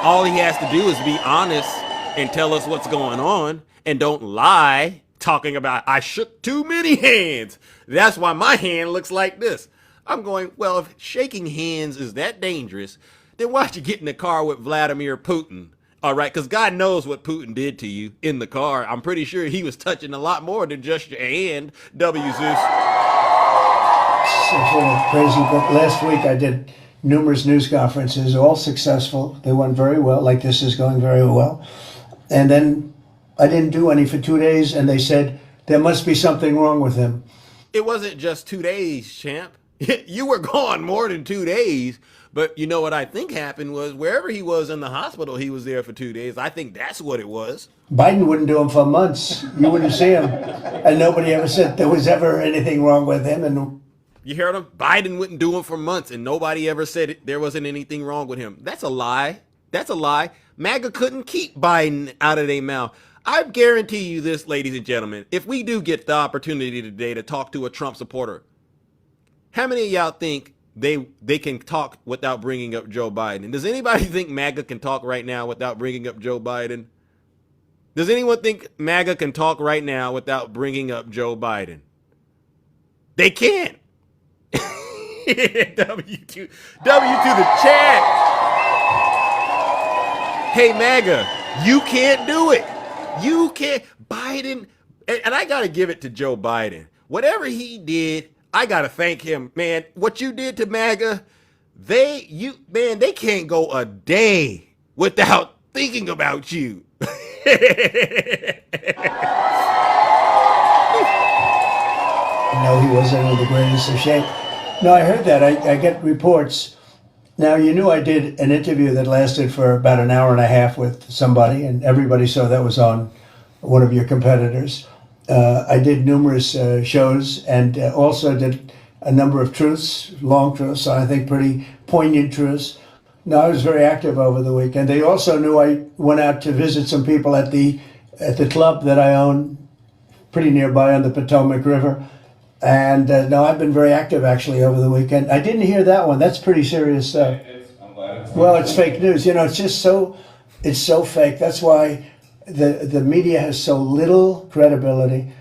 All he has to do is be honest and tell us what's going on, and don't lie, talking about, I shook too many hands. That's why my hand looks like this. I'm going, well, if shaking hands is that dangerous, then why'd you get in the car with Vladimir Putin? All right, because God knows what Putin did to you in the car. I'm pretty sure he was touching a lot more than just your hand, W. Zeus. It's crazy, but last week I did numerous news conferences, all successful. They went very well, like this is going very well. And then I didn't do any for 2 days, and they said, there must be something wrong with him. It wasn't just 2 days, champ. You were gone more than 2 days. But you know what I think happened was wherever he was in the hospital, he was there for 2 days. I think that's what it was. Biden wouldn't do him for months. You wouldn't see him. And nobody ever said there was ever anything wrong with him. And You heard him? Biden wouldn't do him for months, and nobody ever said there wasn't anything wrong with him. That's a lie. That's a lie. MAGA couldn't keep Biden out of their mouth. I guarantee you this, ladies and gentlemen, if we do get the opportunity today to talk to a Trump supporter, how many of y'all think they can talk without bringing up Joe Biden? And does anybody think MAGA can talk right now without bringing up Joe Biden? Does anyone think MAGA can talk right now without bringing up Joe Biden? They can't. W to the chat. Hey, MAGA, you can't do it. You can't. Biden, and I got to give it to Joe Biden. Whatever he did, I got to thank him, man. What you did to MAGA, they can't go a day without thinking about you. No, he wasn't in the greatest of shape. No, I heard that. I get reports. Now, you knew I did an interview that lasted for about an hour and a half with somebody, and everybody saw that was on one of your competitors. I did numerous shows and also did a number of truths, long truths, I think pretty poignant truths. No, I was very active over the weekend. They also knew I went out to visit some people at the club that I own pretty nearby on the Potomac River. And no, I've been very active actually over the weekend. I didn't hear that one. That's pretty serious stuff. Well, it's fake news. You know, it's so fake. That's why the media has so little credibility.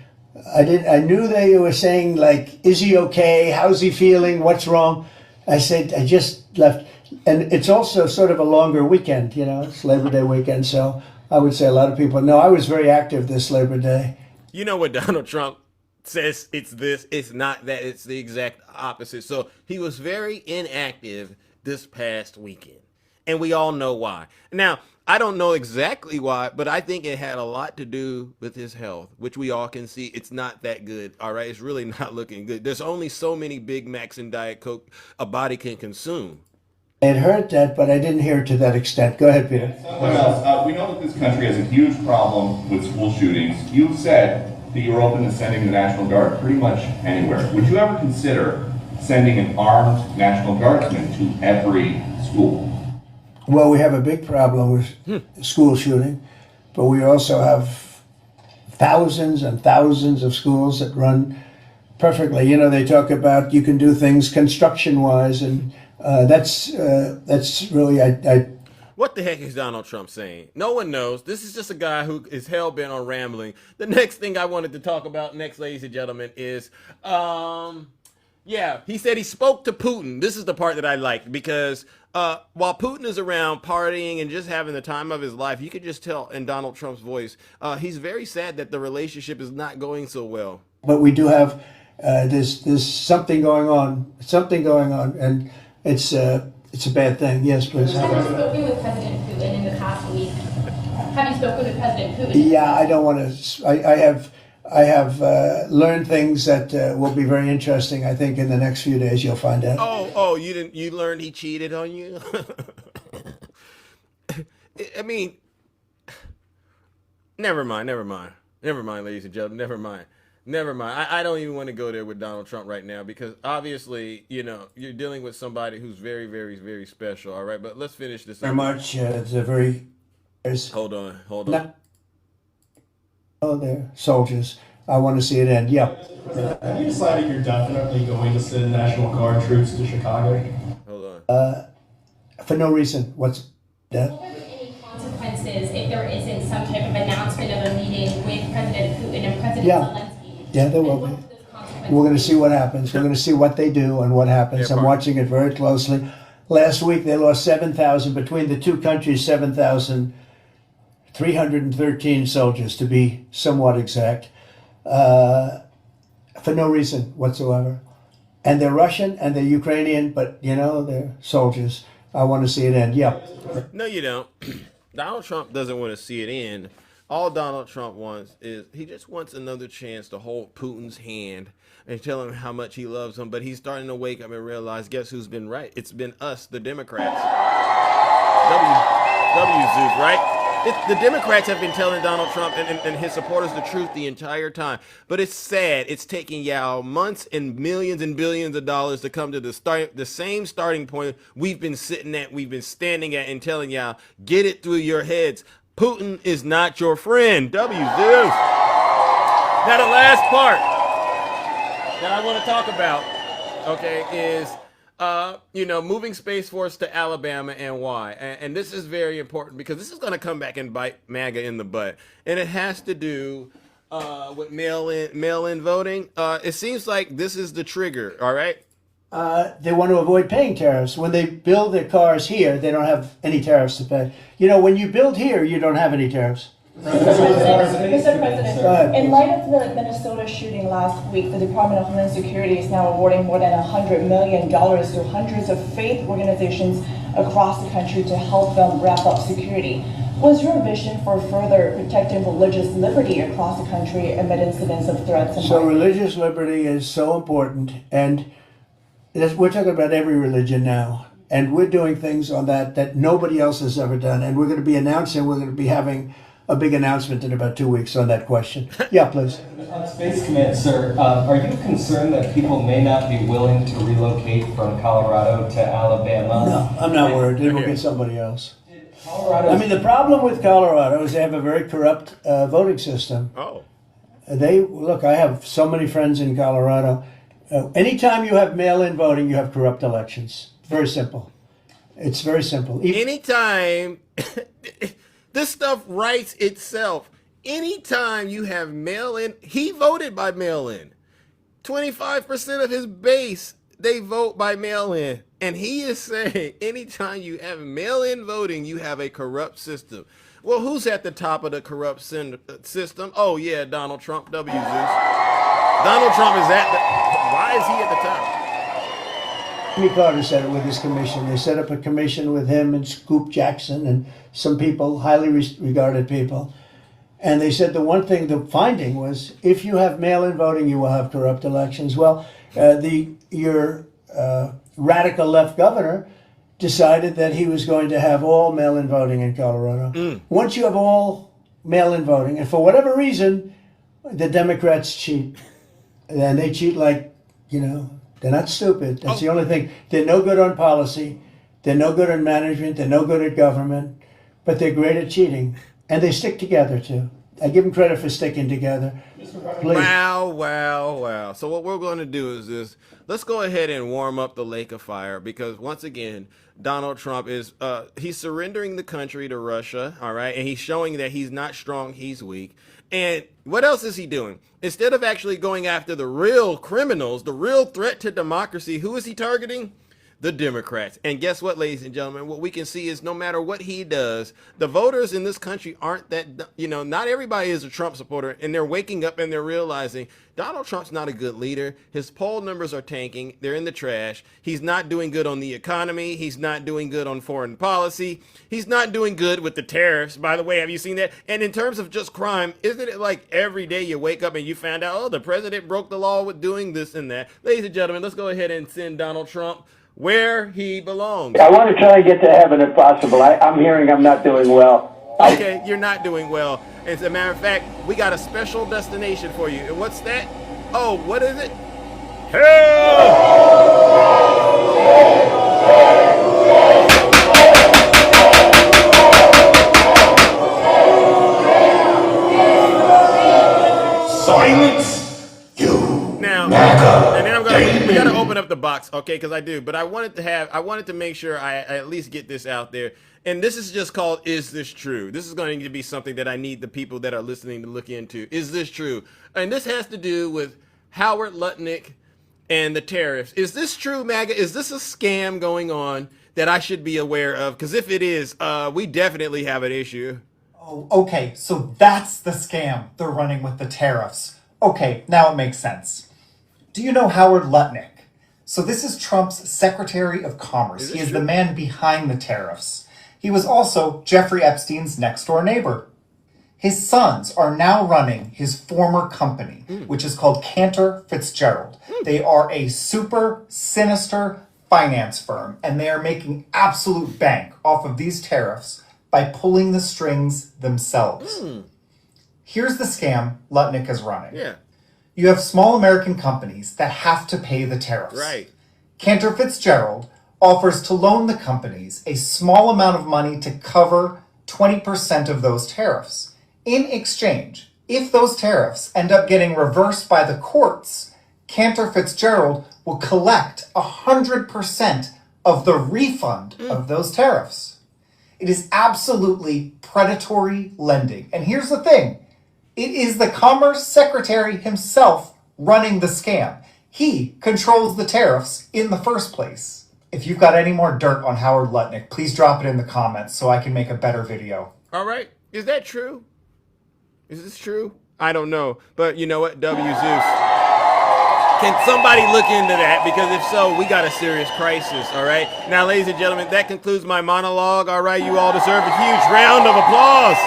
I knew they were saying like, is he okay? How's he feeling? What's wrong? I said, I just left. And it's also sort of a longer weekend, you know, it's Labor Day weekend. So I would say a lot of people know I was very active this Labor Day. You know what Donald Trump says it's this, it's not that, it's the exact opposite. So he was very inactive this past weekend, and we all know why. Now, I don't know exactly why, but I think it had a lot to do with his health, which we all can see it's not that good. All right, it's really not looking good. There's only so many Big Macs and Diet Coke a body can consume. It hurt that, but I didn't hear it to that extent. Go ahead, Peter. Something else. We know that this country has a huge problem with school shootings. You've said that you're open to sending the National Guard pretty much anywhere. Would you ever consider sending an armed National Guardsman to every school? Well, we have a big problem with school shooting, but we also have thousands and thousands of schools that run perfectly. You know, they talk about you can do things construction-wise, and that's really What the heck is Donald Trump saying? No one knows. This is just a guy who is hell-bent on rambling. The next thing I wanted to talk about next, ladies and gentlemen, is, he said he spoke to Putin. This is the part that I liked, because while Putin is around partying and just having the time of his life, you could just tell in Donald Trump's voice, he's very sad that the relationship is not going so well. But we do have, there's something going on, and it's a bad thing. Yes, please. Have you spoken with President Putin in the past week? Have you spoken with President Putin? Yeah, I don't want to. I have learned things that will be very interesting. I think in the next few days you'll find out. You learned he cheated on you? I mean, never mind, ladies and gentlemen, never mind. I don't even want to go there with Donald Trump right now, because obviously, you know, you're dealing with somebody who's very, very, very special. All right, but let's finish this. Very much. It's a very. Hold on. Oh, they're soldiers. I want to see it end. Yeah. Have you decided you're definitely going to send National Guard troops to Chicago? Hold on. For no reason. What's that? Will there be any consequences if there isn't some type of announcement of a meeting with President Putin and President Zelensky? Yeah, there will be. We're going to see what happens. We're going to see what they do and what happens. I'm watching it very closely. Last week they lost 7,000 between the two countries. 7,313 soldiers, to be somewhat exact, for no reason whatsoever. And they're Russian and they're Ukrainian, but you know, they're soldiers. I want to see it end. Yeah. No, you don't. Donald Trump doesn't want to see it end. All Donald Trump wants is he just wants another chance to hold Putin's hand and tell him how much he loves him. But he's starting to wake up and realize, guess who's been right? It's been us, the Democrats. W Zeus, right? The Democrats have been telling Donald Trump and his supporters the truth the entire time. But it's sad. It's taking y'all months and millions and billions of dollars to come to the same starting point we've been sitting at, we've been standing at, and telling y'all, get it through your heads. Putin is not your friend. W. Zeus. Now, the last part that I want to talk about, okay, is moving Space Force to Alabama and why. And this is very important because this is going to come back and bite MAGA in the butt. And it has to do with mail-in voting. It seems like this is the trigger, all right? They want to avoid paying tariffs. When they build their cars here, they don't have any tariffs to pay. You know, when you build here, you don't have any tariffs. Mr. President, in light of the Minnesota shooting last week, the Department of Homeland Security is now awarding more than $100 million to hundreds of faith organizations across the country to help them wrap up security. What's your vision for further protecting religious liberty across the country amid incidents of threats? So religious liberty is so important, and we're talking about every religion now, and we're doing things on that nobody else has ever done, and we're going to be having a big announcement in about 2 weeks on that question. Yeah, please. On Space Command, sir, are you concerned that people may not be willing to relocate from Colorado to Alabama? No, I'm not worried. They will get somebody else. I mean, the problem with Colorado is they have a very corrupt voting system. Oh. I have so many friends in Colorado. Anytime you have mail-in voting, you have corrupt elections. Very simple. It's very simple. Anytime... This stuff writes itself. Anytime you have mail-in, he voted by mail-in. 25% of his base, they vote by mail-in. And he is saying anytime you have mail-in voting, you have a corrupt system. Well, who's at the top of the corrupt system? Oh, yeah, Donald Trump, W. Zeus. Donald Trump is why is he at the top? Jimmy Carter said it with his commission. They set up a commission with him and Scoop Jackson and some people, highly regarded people. And they said the finding was, if you have mail-in voting, you will have corrupt elections. Well, your radical left governor decided that he was going to have all mail-in voting in Colorado. Once you have all mail-in voting, and for whatever reason, the Democrats cheat. And they cheat like, they're not stupid. That's the only thing. They're no good on policy. They're no good on management. They're no good at government. But they're great at cheating. And they stick together, too. I give them credit for sticking together. Please. Wow. So what we're going to do is this. Let's go ahead and warm up the lake of fire. Because once again, Donald Trump is he's surrendering the country to Russia. All right. And he's showing that he's not strong. He's weak. And what else is he doing? Instead of actually going after the real criminals, the real threat to democracy, who is he targeting? The Democrats. And guess what, ladies and gentlemen? What we can see is no matter what he does, the voters in this country aren't that, not everybody is a Trump supporter, and they're waking up and they're realizing Donald Trump's not a good leader. His poll numbers are tanking. They're in the trash. He's not doing good on the economy. He's not doing good on foreign policy. He's not doing good with the tariffs. By the way, have you seen that? And in terms of just crime, isn't it like every day you wake up and you find out, oh, the president broke the law with doing this and that? Ladies and gentlemen, let's go ahead and send Donald Trump where he belongs. I want to try and get to heaven if possible. I'm hearing I'm not doing well. Okay, you're not doing well. As a matter of fact, we got a special destination for you. And what's that? Oh, what is it? Hell! Silence! And then we got to open up the box, okay? Because I do, but I wanted to make sure I at least get this out there. And this is just called "Is This True?" This is going to be something that I need the people that are listening to look into. Is this true? And this has to do with Howard Lutnick and the tariffs. Is this true, MAGA? Is this a scam going on that I should be aware of? Because if it is, we definitely have an issue. Oh, okay, so that's the scam they're running with the tariffs. Okay, now it makes sense. Do you know Howard Lutnick? So this is Trump's Secretary of Commerce. He is the man behind the tariffs. He was also Jeffrey Epstein's next-door neighbor. His sons are now running his former company, which is called Cantor Fitzgerald. They are a super sinister finance firm, and they are making absolute bank off of these tariffs by pulling the strings themselves. Here's the scam Lutnick is running. Yeah. You have small American companies that have to pay the tariffs. Right. Cantor Fitzgerald offers to loan the companies a small amount of money to cover 20% of those tariffs. In exchange, if those tariffs end up getting reversed by the courts, Cantor Fitzgerald will collect 100% of the refund of those tariffs. It is absolutely predatory lending. And here's the thing. It is the Commerce Secretary himself running the scam. He controls the tariffs in the first place. If you've got any more dirt on Howard Lutnick, please drop it in the comments so I can make a better video. All right. Is that true? Is this true? I don't know. But you know what? W. Zeus. Can somebody look into that? Because if so, we got a serious crisis, all right? Now, ladies and gentlemen, that concludes my monologue, all right? You all deserve a huge round of applause.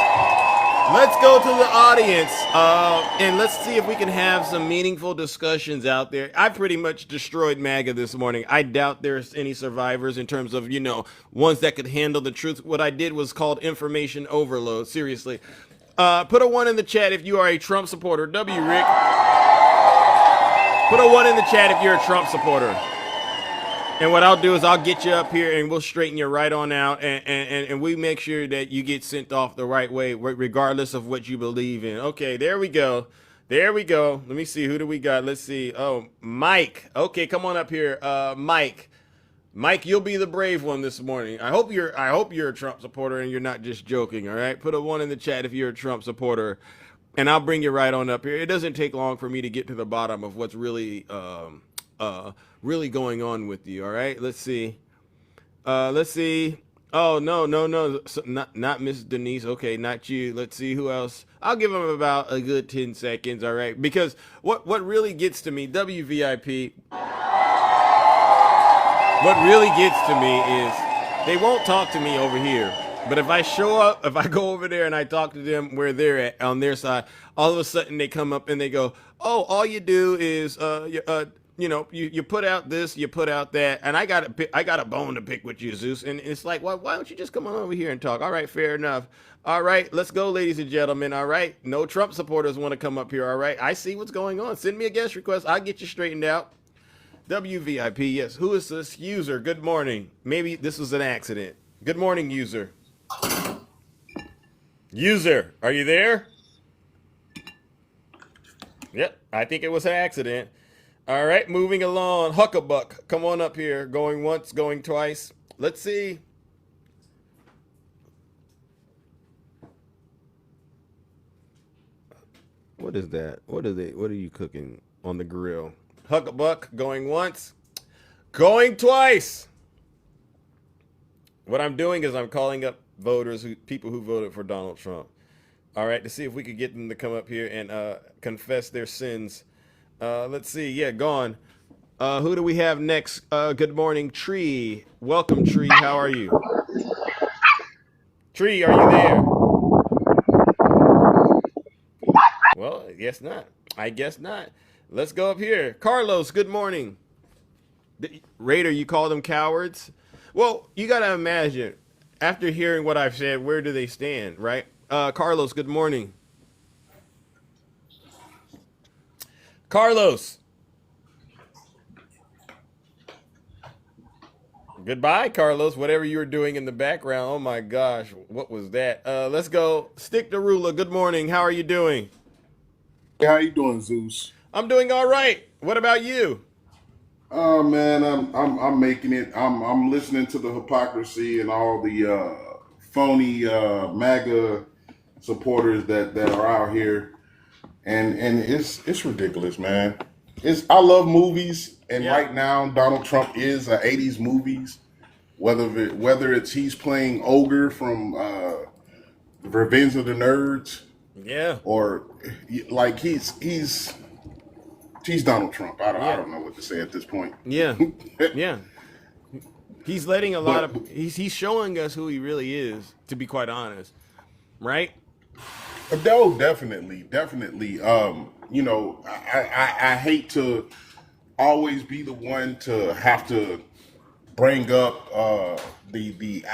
Let's go to the audience, and let's see if we can have some meaningful discussions out there. I pretty much destroyed MAGA this morning. I doubt there's any survivors in terms of, ones that could handle the truth. What I did was called information overload, seriously. Put a 1 in the chat if you are a Trump supporter. W. Rick. Put a 1 in the chat if you're a Trump supporter. And what I'll do is I'll get you up here and we'll straighten you right on out, and we make sure that you get sent off the right way, regardless of what you believe in. Okay, there we go. There we go. Let me see. Who do we got? Let's see. Oh, Mike. Okay, come on up here. Mike. Mike, you'll be the brave one this morning. I hope you're a Trump supporter and you're not just joking, all right? Put a 1 in the chat if you're a Trump supporter, and I'll bring you right on up here. It doesn't take long for me to get to the bottom of what's really really going on with you. All right, let's see. Oh, no, so, not Miss Denise. Okay, not you. Let's see who else. I'll give him about a good 10 seconds. All right, because what really gets to me, WVIP, what really gets to me is they won't talk to me over here. But if I show up, if I go over there and I talk to them where they're at on their side, all of a sudden they come up and they go, oh, all you do is you put out this, you put out that, and I got a bone to pick with you, Zeus. And it's like, why don't you just come on over here and talk? All right, fair enough. All right, let's go, ladies and gentlemen. All right, no Trump supporters want to come up here. All right, I see what's going on. Send me a guest request. I'll get you straightened out. WVIP, yes. Who is this user? Good morning. Maybe this was an accident. Good morning, user. User, are you there? Yep, I think it was an accident. All right, moving along. Huckabuck, come on up here. Going once, going twice. Let's see. What is that? What are you cooking on the grill? Huckabuck, going once, going twice. What I'm doing is I'm calling up voters, people who voted for Donald Trump. All right, to see if we could get them to come up here and confess their sins. Let's see. Yeah, gone. Who do we have next? Good morning, Tree. Welcome, Tree. How are you? Tree, are you there? Well, I guess not. I guess not. Let's go up here. Carlos, good morning. Raider, you call them cowards? Well, you got to imagine, after hearing what I've said, where do they stand, right? Carlos, good morning. Carlos. Goodbye, Carlos. Whatever you were doing in the background. Oh, my gosh. What was that? Let's go. Stick to Rula. Good morning. How are you doing? Hey, how you doing, Zeus? I'm doing all right. What about you? Oh man, I'm making it. I'm listening to the hypocrisy and all the phony MAGA supporters that are out here, and it's ridiculous, man. I love movies, and right now Donald Trump is a 80s movies. Whether it's he's playing Ogre from Revenge of the Nerds, or like he's Donald Trump. I don't know what to say at this point. Yeah. He's letting a lot of he's showing us who he really is, to be quite honest. Right? No, definitely. I hate to always be the one to have to bring up the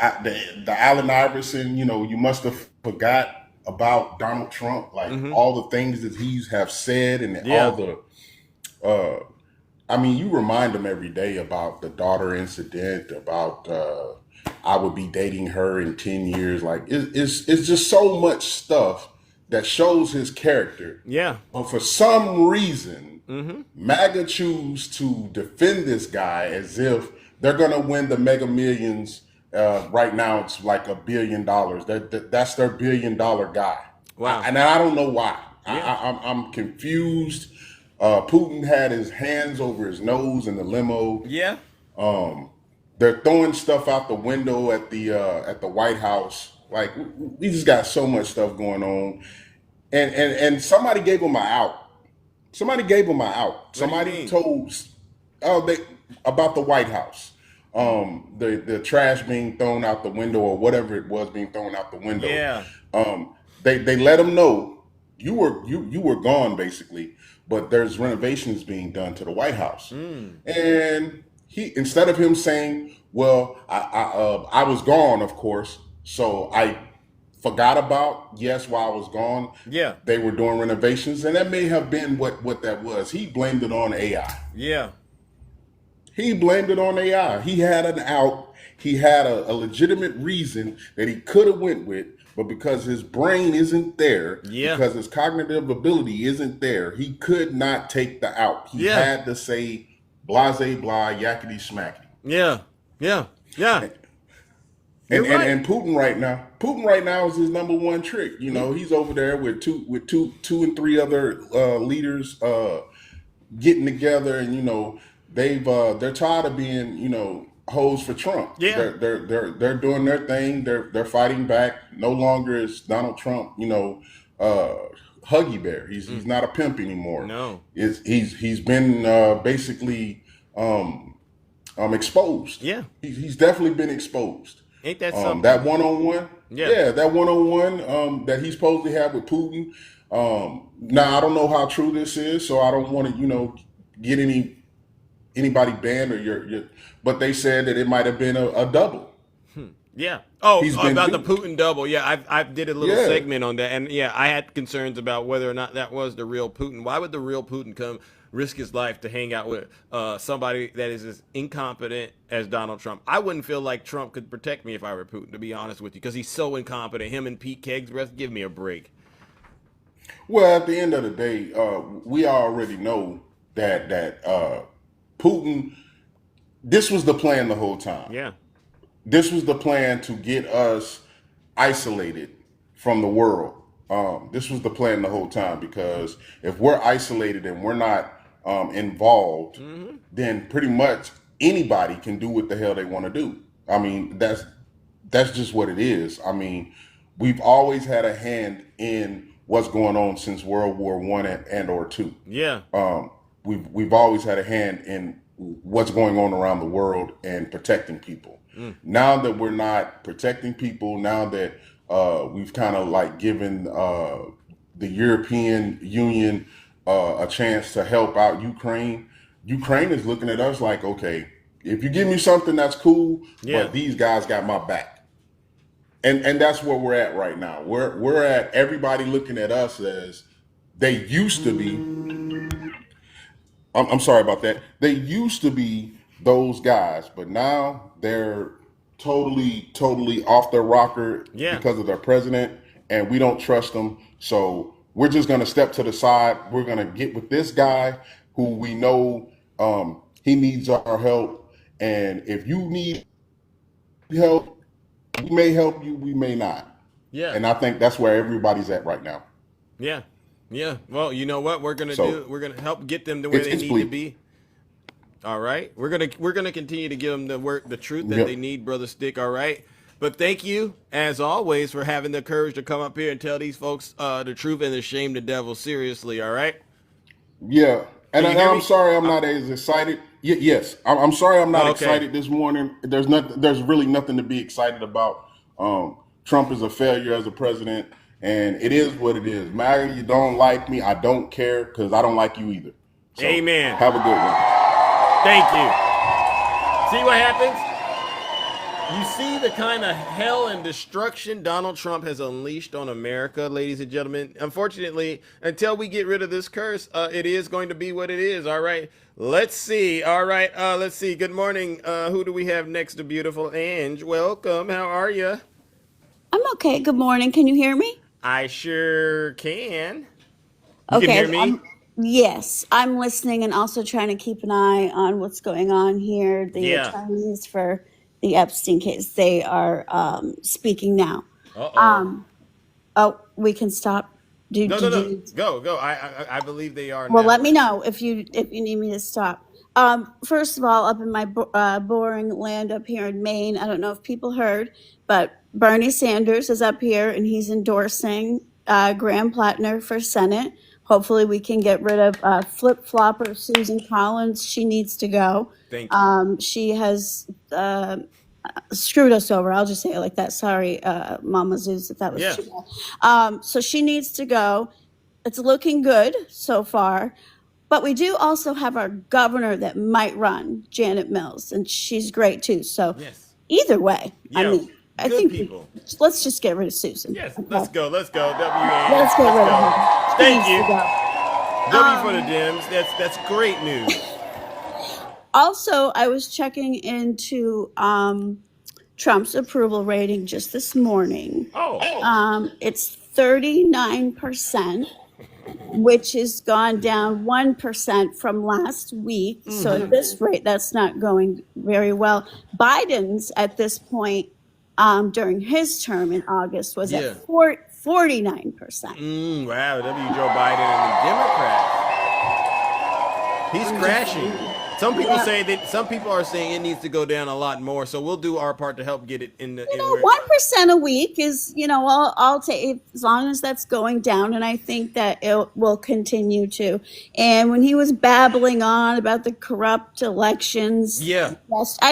Allen Iverson. You must have forgot about Donald Trump, like all the things that he's have said and all the. I mean, you remind him every day about the daughter incident, about I would be dating her in 10 years. Like it's just so much stuff that shows his character. Yeah. But for some reason, MAGA choose to defend this guy as if they're going to win the Mega Millions. Right now, it's like $1 billion. That's their $1 billion guy. Wow. And I don't know why. Yeah. I'm confused. Putin had his hands over his nose in the limo. Yeah. They're throwing stuff out the window at the White House. Like we just got so much stuff going on, and somebody gave him an out. Somebody gave him an out. Somebody told about the White House. The trash being thrown out the window or whatever it was being thrown out the window. Yeah. They let him know you were gone basically, but there's renovations being done to the White House. And he, instead of him saying, well, I was gone, of course, so I forgot about, yes, while I was gone, they were doing renovations, and that may have been what that was. He blamed it on AI. Yeah. He blamed it on AI. He had an out. He had a legitimate reason that he could have went with, but because his brain isn't there, because his cognitive ability isn't there, he could not take the out. He had to say blase blah, yakety smackety. Yeah. And Putin right now is his number one trick. He's over there with two and three other leaders getting together, and they're tired of being hoes for Trump. Yeah, they're doing their thing. They're fighting back. No longer is Donald Trump Huggy Bear. He's not a pimp anymore. No, he's been basically exposed. Yeah, he's definitely been exposed. Ain't that something? That one-on-one? Yeah, that one-on-one that he's supposed to have with Putin. Now, I don't know how true this is, so I don't want to, get anybody banned or your but they said that it might have been a double. Yeah. Oh, about the Putin double. Yeah, I did a little segment on that, and I had concerns about whether or not that was the real Putin. Why would the real Putin risk his life to hang out with somebody that is as incompetent as Donald Trump? I wouldn't feel like Trump could protect me if I were Putin, to be honest with you, because he's so incompetent. Him and Pete Kegsworth, give me a break. Well, at the end of the day, we already know that Putin, this was the plan the whole time. Yeah. This was the plan to get us isolated from the world. This was the plan the whole time, because if we're isolated and we're not involved, then pretty much anybody can do what the hell they want to do. I mean, that's just what it is. I mean, we've always had a hand in what's going on since World War I and or II. Yeah. We've always had a hand in what's going on around the world and protecting people. Now that we're not protecting people, now that we've kind of like given the European Union a chance to help out Ukraine is looking at us like, okay, if you give me something, that's cool, but these guys got my back. And that's where we're at right now. We're at everybody looking at us as they used to be. I'm sorry about that. They used to be those guys, but now they're totally off their rocker because of their president, and we don't trust them. So we're just going to step to the side. We're going to get with this guy who we know he needs our help. And if you need help, we may help you, we may not. Yeah. And I think that's where everybody's at right now. Yeah. Yeah. Well, you know what we're going to do? We're going to help get them to where they need to be. All right. We're going to continue to give them the truth that they need, Brother Stick. All right. But thank you, as always, for having the courage to come up here and tell these folks the truth and to shame the devil seriously. All right. Yeah. And I'm sorry I'm not as excited. Yes. I'm sorry I'm not excited this morning. There's really nothing to be excited about. Trump is a failure as a president, and it is what it is. MAGA, you don't like me, I don't care, because I don't like you either. So, amen. Have a good one. Thank you. See what happens? You see the kind of hell and destruction Donald Trump has unleashed on America, ladies and gentlemen. Unfortunately, until we get rid of this curse, it is going to be what it is. All right. Let's see. All right. Let's see. Good morning. Who do we have next to beautiful Ange? Welcome. How are you? I'm okay. Good morning. Can you hear me? I sure can. You can hear me? Yes, I'm listening and also trying to keep an eye on what's going on here. The Yeah. attorneys for the Epstein case, they are speaking now. Oh, we can stop. No. Go. I believe they are Well, now. let me know if you need me to stop. First of all, up in my boring land up here in Maine, I don't know if people heard, but Bernie Sanders is up here and he's endorsing Graham Plattner for Senate. Hopefully, we can get rid of flip-flopper Susan Collins. She needs to go. Thank you. She has screwed us over. I'll just say it like that. Sorry, Mama Zeus, if that was too bad. So she needs to go. It's looking good so far. But we do also have our governor that might run, Janet Mills, and she's great too. So either way, I think let's just get rid of Susan. Yes, let's go. Let's go. Let's get rid of her. Thank you. W for the Dems. That's great news. Also, I was checking into Trump's approval rating just this morning. It's 39%, which has gone down 1% from last week. So at this rate, that's not going very well. Biden's at this point during his term in August was at 49%. Wow, W. Joe Biden and the Democrats. He's crashing. Some people say that. Some people are saying it needs to go down a lot more. So we'll do our part to help get it in the. 1% a week is, I'll take as long as that's going down, and I think that it will continue to. And when he was babbling on about the corrupt elections, I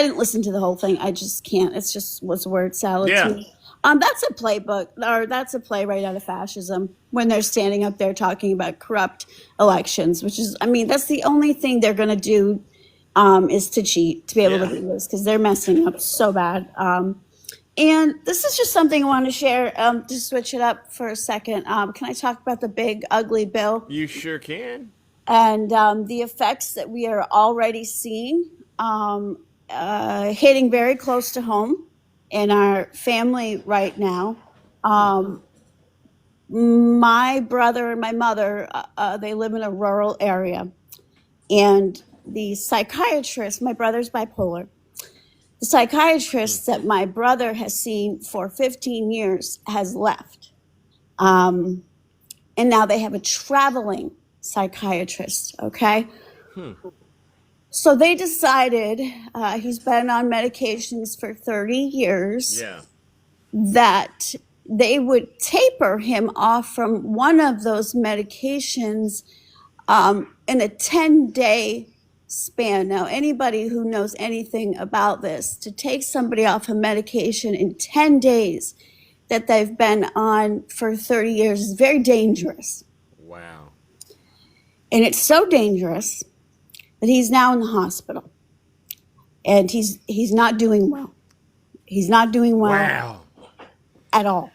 didn't listen to the whole thing. I just can't. It's just was word salad to me. That's a playbook, or that's a play right out of fascism when they're standing up there talking about corrupt elections, which is, that's the only thing they're going to do. Is to cheat, to be able to do this, because they're messing up so bad. And this is just something I want to share, to switch it up for a second. Can I talk about the big, ugly bill? You sure can. And the effects that we are already seeing, hitting very close to home in our family right now. My brother and my mother, they live in a rural area. And the psychiatrist, my brother's bipolar, the psychiatrist that my brother has seen for 15 years has left. And now they have a traveling psychiatrist, okay? So they decided, he's been on medications for 30 years, that they would taper him off from one of those medications in a 10-day span. Now, anybody who knows anything about this, to take somebody off a medication in 10 days that they've been on for 30 years is very dangerous. Wow. And it's so dangerous that he's now in the hospital. And he's not doing well. He's not doing well at all.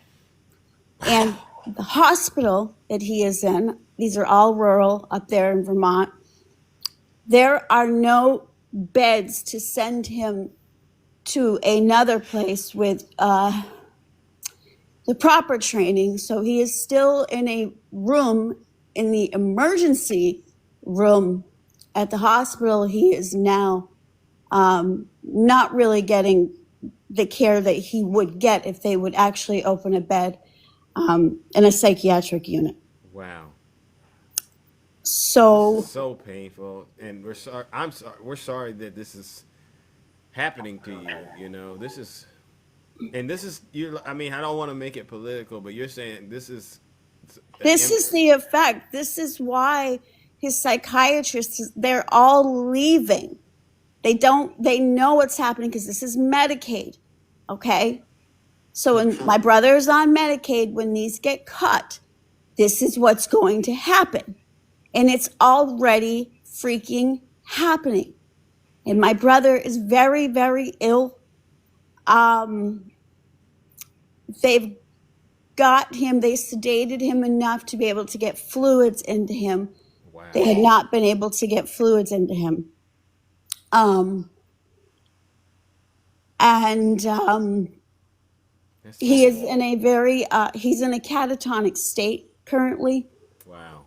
And the hospital that he is in, these are all rural up there in Vermont, there are no beds to send him to another place with the proper training. So he is still in a room, in the emergency room at the hospital. He is now not really getting the care that he would get if they would actually open a bed in a psychiatric unit. Wow. So painful, and we're sorry. I'm sorry. We're sorry that this is happening to you. This is you. I don't want to make it political, but you're saying this is the effect. This is why his psychiatrists, they're all leaving. They know what's happening because this is Medicaid. Okay. So when my brother is on Medicaid, when these get cut, this is what's going to happen. And it's already freaking happening. And my brother is very, very ill. They've got him, they sedated him enough to be able to get fluids into him. Wow. They had not been able to get fluids into him. He is in a very, he's in a catatonic state currently. Wow.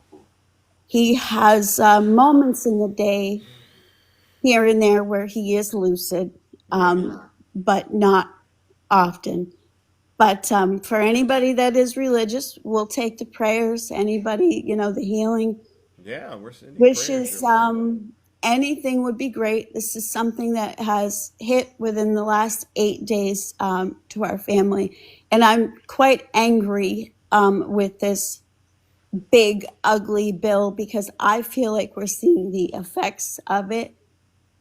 He has moments in the day here and there where he is lucid, but not often. But for anybody that is religious, we'll take the prayers. Anybody, the healing Yeah, we're sending wishes, prayers. anything would be great. This is something that has hit within the last 8 days to our family. And I'm quite angry with this big, ugly bill because I feel like we're seeing the effects of it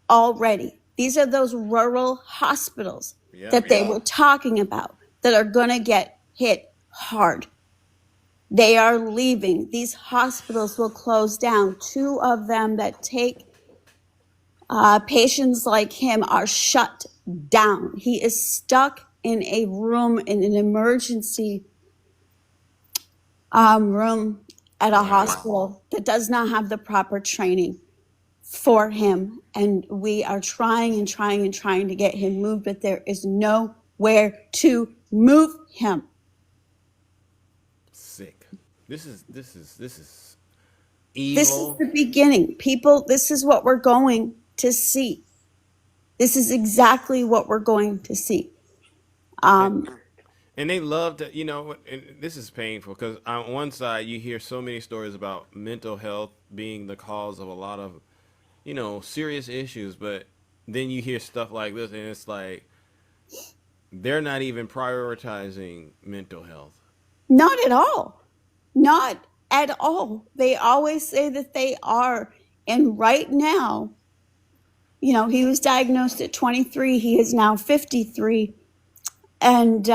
already. These are those rural hospitals that they were talking about that are going to get hit hard. They are leaving. These hospitals will close down. 2 of them that take patients like him are shut down. He is stuck in a room, in an emergency room at a hospital that does not have the proper training for him. And we are trying and trying and trying to get him moved, but there is nowhere to move him. Sick. This is evil. This is the beginning. People, this is what we're going to see. This is exactly what we're going to see. And they love to, and this is painful because on one side you hear so many stories about mental health being the cause of a lot of, serious issues, but then you hear stuff like this and it's like they're not even prioritizing mental health. Not at all. Not at all. They always say that they are. And right now, he was diagnosed at 23. He is now 53. And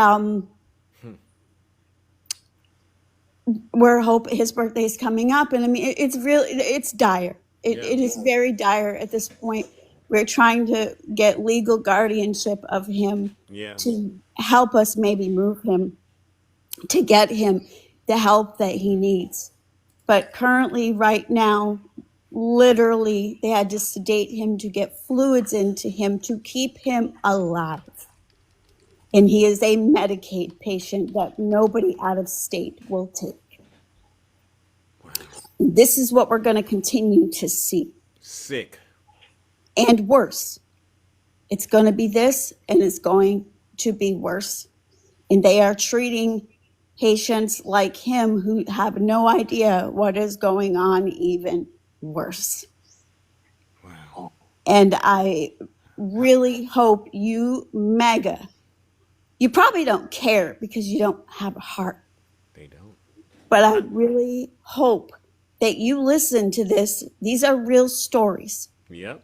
we're hoping his birthday's coming up. And I mean, it's dire. It is very dire at this point. We're trying to get legal guardianship of him to help us maybe move him, to get him the help that he needs. But currently, right now, literally, they had to sedate him to get fluids into him to keep him alive. And he is a Medicaid patient that nobody out of state will take. This is what we're going to continue to see. Sick. And worse. It's going to be this, and it's going to be worse. And they are treating patients like him who have no idea what is going on even worse. Wow. And I really hope you, MAGA, you probably don't care because you don't have a heart. They don't. But I really hope that you listen to this. These are real stories. Yep.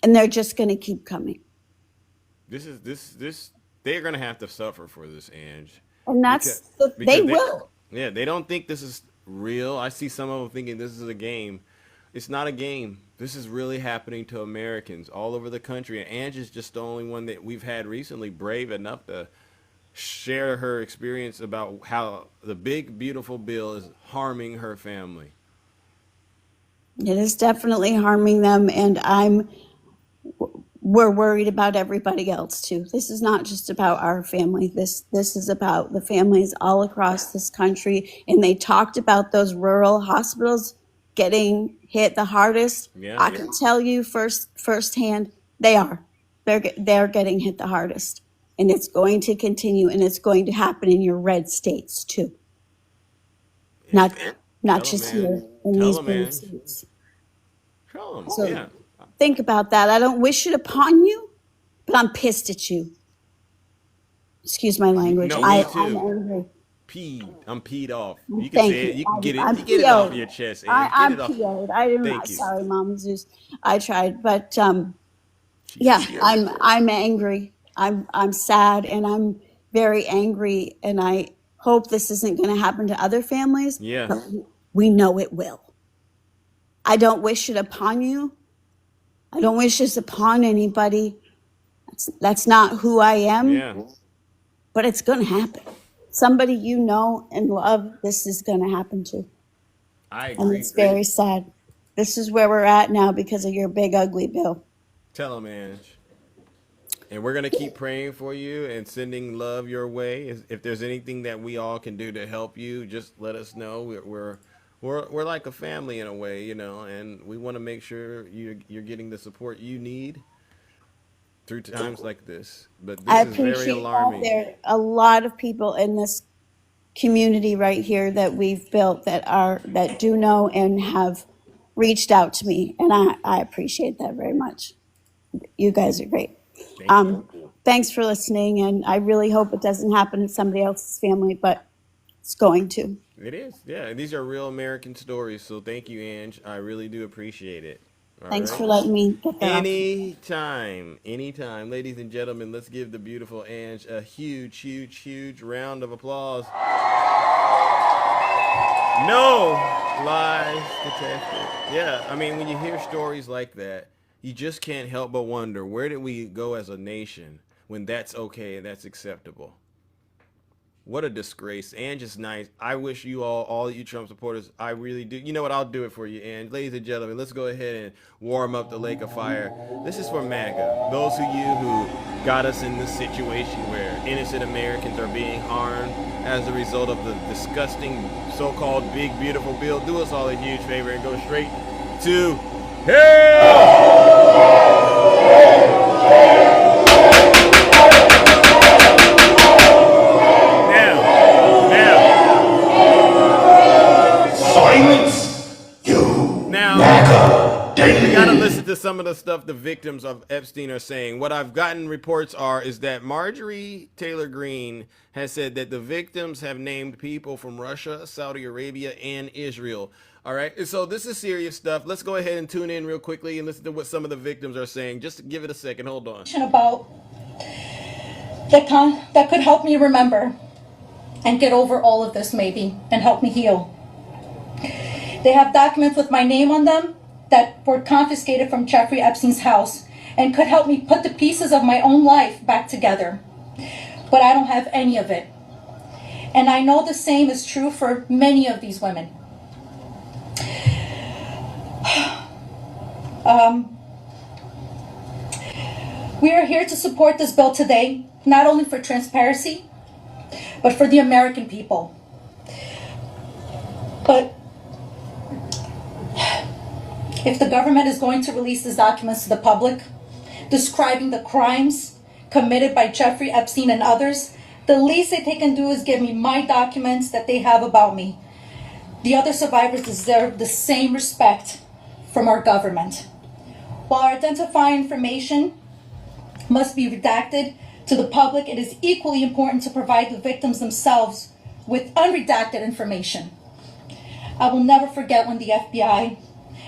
And they're just going to keep coming. They're going to have to suffer for this, Ange. And they will. Yeah, they don't think this is real. I see some of them thinking this is a game. It's not a game. This is really happening to Americans all over the country. And Ange is just the only one that we've had recently brave enough to share her experience about how the big, beautiful bill is harming her family. It is definitely harming them. And we're worried about everybody else too. This is not just about our family. This is about the families all across this country. And they talked about those rural hospitals getting hit the hardest. Yeah, I can tell you firsthand, they are. They're getting hit the hardest. And it's going to continue, and it's going to happen in your red states too. Not just here in these blue states. So think about that. I don't wish it upon you, but I'm pissed at you. Excuse my language. No, I'm angry. I'm peed off. You can Thank say it. You can get it. I'm You get it PO'd. off your chest. I'm Get it PO'd. Thank you. Sorry, Mama Zeus. I tried, but I'm angry. I'm sad, and I'm very angry, and I hope this isn't going to happen to other families. Yeah. But we know it will. I don't wish it upon you, I don't wish this upon anybody. That's not who I am. Yeah. But it's going to happen. Somebody you know and love, this is going to happen to. I And agree. it's very sad. This is where we're at now because of your big ugly bill. Tell him, Ange. And we're gonna keep praying for you and sending love your way. If there's anything that we all can do to help you, just let us know. We're like a family in a way, you know, and we want to make sure you're getting the support you need through times like this. But this I is very appreciate alarming. there are a lot of people in this community right here that we've built that do know and have reached out to me, and I appreciate that very much. You guys are great. Thanks for listening, and I really hope it doesn't happen to somebody else's family, but it's going to. It is, yeah. These are real American stories, so thank you, Ange. I really do appreciate it. All Thanks right? for letting me get that off. Anytime. Ladies and gentlemen, let's give the beautiful Ange a huge, huge, huge round of applause. No lies detected. Yeah, I mean, when you hear stories like that, you just can't help but wonder, where did we go as a nation when that's okay and that's acceptable? What a disgrace. Ange is nice. I wish you all you Trump supporters, I really do. You know what? I'll do it for you, Ange. Ladies and gentlemen, let's go ahead and warm up the lake of fire. This is for MAGA. Those of you who got us in this situation where innocent Americans are being harmed as a result of the disgusting so-called big, beautiful bill. Do us all a huge favor and go straight to hell! You gotta listen to some of the stuff the victims of Epstein are saying. What I've gotten reports is that Marjorie Taylor Greene has said that the victims have named people from Russia, Saudi Arabia, and Israel. All right, so this is serious stuff. Let's go ahead and tune in real quickly and listen to what some of the victims are saying. Just give it a second. Hold on. About that could help me remember and get over all of this, maybe, and help me heal. They have documents with my name on them that were confiscated from Jeffrey Epstein's house and could help me put the pieces of my own life back together. But I don't have any of it. And I know the same is true for many of these women. We are here to support this bill today, not only for transparency, but for the American people. But if the government is going to release these documents to the public, describing the crimes committed by Jeffrey Epstein and others, the least that they can do is give me my documents that they have about me. The other survivors deserve the same respect from our government. While identifying information must be redacted to the public, it is equally important to provide the victims themselves with unredacted information. I will never forget when the FBI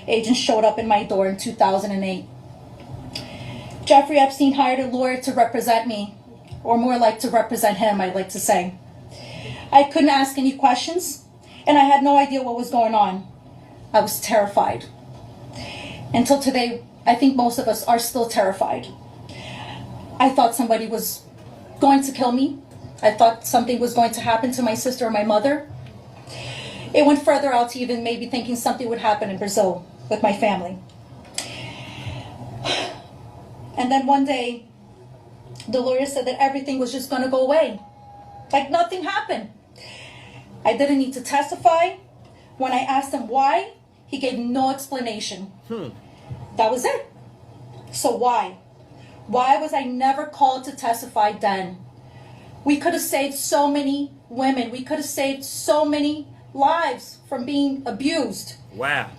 agent showed up in my door in 2008. Jeffrey Epstein hired a lawyer to represent me, or more like to represent him, I'd like to say. I couldn't ask any questions, and I had no idea what was going on. I was terrified. Until today, I think most of us are still terrified. I thought somebody was going to kill me. I thought something was going to happen to my sister or my mother. It went further out to even maybe thinking something would happen in Brazil with my family. And then one day, the lawyer said that everything was just going to go away. Like nothing happened. I didn't need to testify. When I asked him why, he gave no explanation. That was it. So why? Why was I never called to testify then? We could have saved so many women. We could have saved so many lives from being abused. Wow.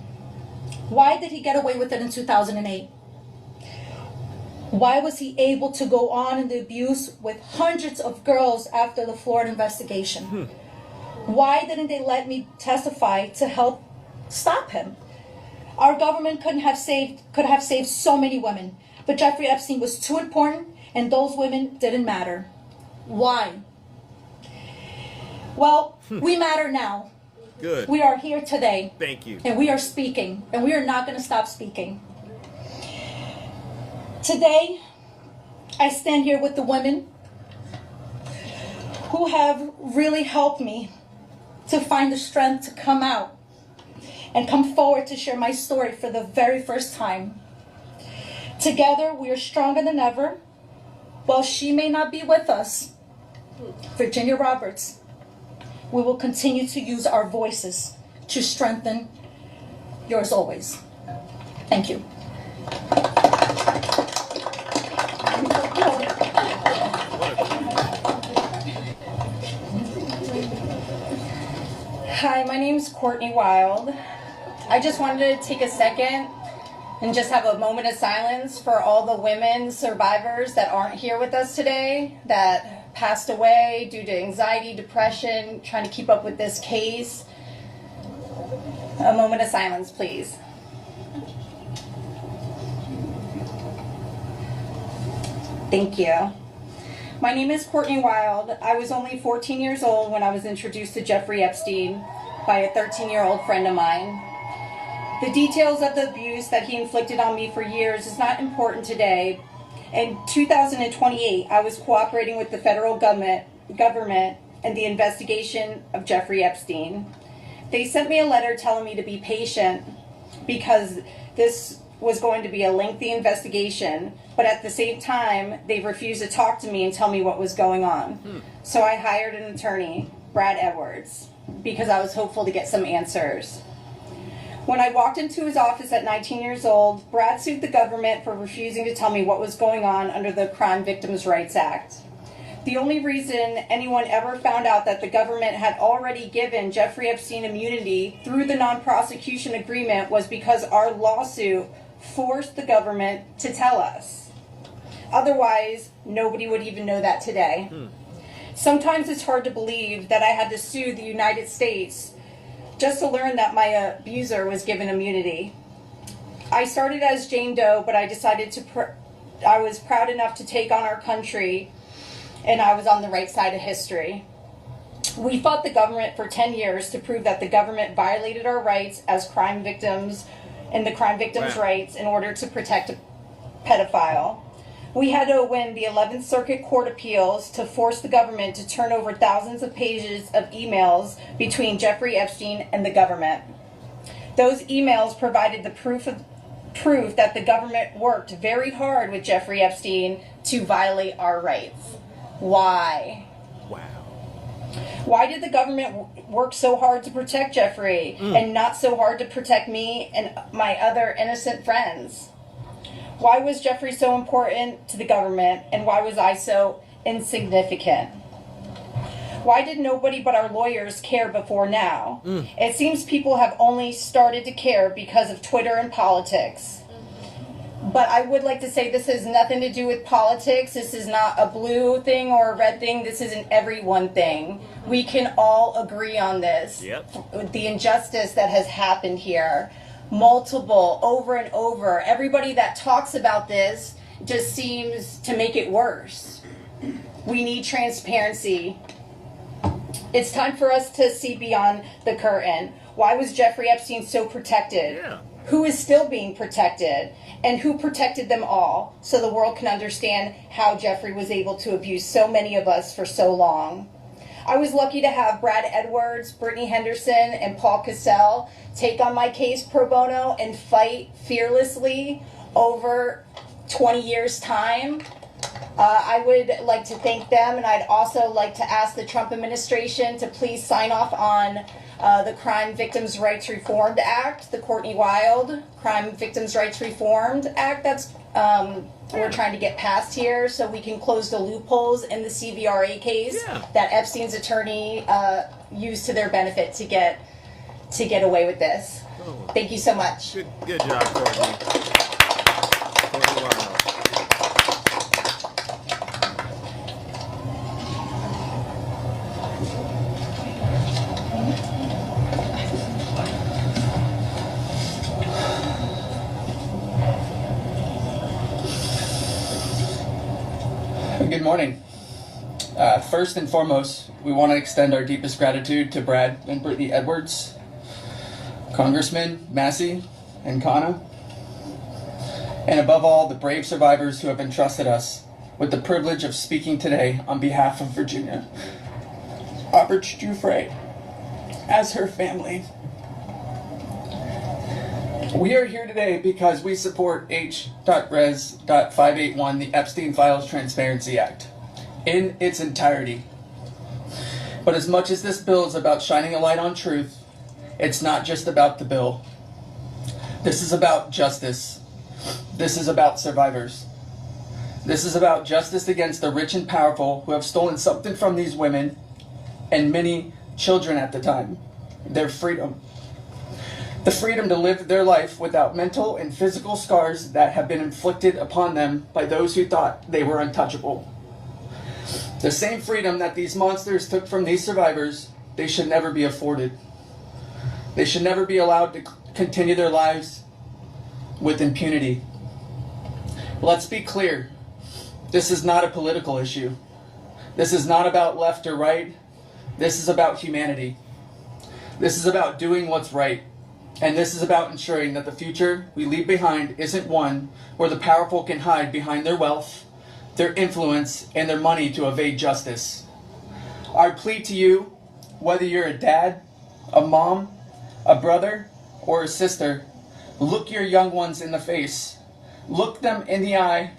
Why did he get away with it in 2008? Why was he able to go on in the abuse with hundreds of girls after the Florida investigation? Why didn't they let me testify to help stop him? Our government could have saved so many women, but Jeffrey Epstein was too important and those women didn't matter. Why? Well, we matter now. Good. We are here today. Thank you. And we are speaking, and we are not going to stop speaking. Today, I stand here with the women who have really helped me to find the strength to come out and come forward to share my story for the very first time. Together, we are stronger than ever. While she may not be with us, Virginia Roberts, we will continue to use our voices to strengthen yours always. Thank you. Hi, my name's Courtney Wild. I just wanted to take a second and just have a moment of silence for all the women survivors that aren't here with us today, that passed away due to anxiety, depression, trying to keep up with this case. A moment of silence, please. Thank you. My name is Courtney Wild. I was only 14 years old when I was introduced to Jeffrey Epstein by a 13-year-old friend of mine. The details of the abuse that he inflicted on me for years is not important today. In 2028, I was cooperating with the federal government in the investigation of Jeffrey Epstein. They sent me a letter telling me to be patient because this was going to be a lengthy investigation, but at the same time, they refused to talk to me and tell me what was going on. So I hired an attorney, Brad Edwards, because I was hopeful to get some answers. When I walked into his office at 19 years old, Brad sued the government for refusing to tell me what was going on under the Crime Victims' Rights Act. The only reason anyone ever found out that the government had already given Jeffrey Epstein immunity through the non-prosecution agreement was because our lawsuit forced the government to tell us. Otherwise, nobody would even know that today. Sometimes it's hard to believe that I had to sue the United States just to learn that my abuser was given immunity. I started as Jane Doe, but I decided I was proud enough to take on our country, and I was on the right side of history. We fought the government for 10 years to prove that the government violated our rights as crime victims and the crime victims' rights in order to protect a pedophile. We had to win the 11th Circuit Court of to force the government to turn over thousands of pages of emails between Jeffrey Epstein and the government. Those emails provided the proof that the government worked very hard with Jeffrey Epstein to violate our rights. Why? Why did the government work so hard to protect Jeffrey and not so hard to protect me and my other innocent friends? Why was Jeffrey so important to the government, and why was I so insignificant? Why did nobody but our lawyers care before now? It seems people have only started to care because of Twitter and politics. But I would like to say this has nothing to do with politics. This is not a blue thing or a red thing. This is an everyone thing. We can all agree on this. The injustice that has happened here. Multiple, over and over. Everybody that talks about this just seems to make it worse. We need transparency. It's time for us to see beyond the curtain. Why was Jeffrey Epstein so protected? Who is still being protected? And who protected them all, so the world can understand how Jeffrey was able to abuse so many of us for so long. I was lucky to have Brad Edwards, Brittany Henderson, and Paul Cassell take on my case pro bono and fight fearlessly over 20 years' time. I would like to thank them, and I'd also like to ask the Trump administration to please sign off on the Crime Victims' Rights Reformed Act, the Courtney Wild Crime Victims' Rights Reformed Act that's we're trying to get passed here so we can close the loopholes in the CVRA case that Epstein's attorney used to their benefit to get away with this. Thank you so much. Good job, Courtney. Courtney Wild. Good morning. First and foremost, we want to extend our deepest gratitude to Brad and Brittany Edwards, Congressman Massey and Kana, and above all, the brave survivors who have entrusted us with the privilege of speaking today on behalf of Virginia. Robert Giuffre, as her family. We are here today because we support H.Res.581, the Epstein Files Transparency Act, in its entirety. But as much as this bill is about shining a light on truth, it's not just about the bill. This is about justice. This is about survivors. This is about justice against the rich and powerful who have stolen something from these women and many children at the time, their freedom. The freedom to live their life without mental and physical scars that have been inflicted upon them by those who thought they were untouchable. The same freedom that these monsters took from these survivors, they should never be afforded. They should never be allowed to continue their lives with impunity. Let's be clear. This is not a political issue. This is not about left or right. This is about humanity. This is about doing what's right. And this is about ensuring that the future we leave behind isn't one where the powerful can hide behind their wealth, their influence, and their money to evade justice. Our plea to you, whether you're a dad, a mom, a brother, or a sister, look your young ones in the face. Look them in the eye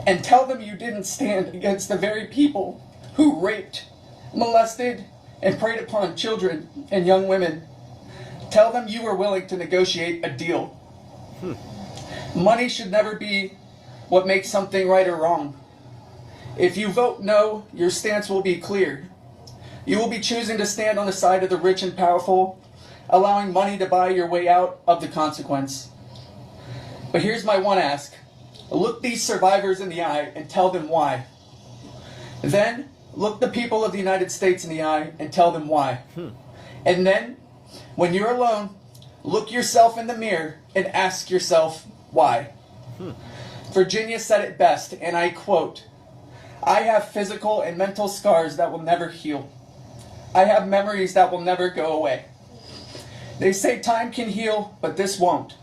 and tell them you didn't stand against the very people who raped, molested, and preyed upon children and young women. Tell them you were willing to negotiate a deal. Money should never be what makes something right or wrong. If you vote no, your stance will be clear. You will be choosing to stand on the side of the rich and powerful, allowing money to buy your way out of the consequence. But here's my one ask. Look these survivors in the eye and tell them why. Then, look the people of the United States in the eye and tell them why. And then, when you're alone, look yourself in the mirror and ask yourself why. Virginia said it best, and I quote, "I have physical and mental scars that will never heal. I have memories that will never go away. They say time can heal, but this won't.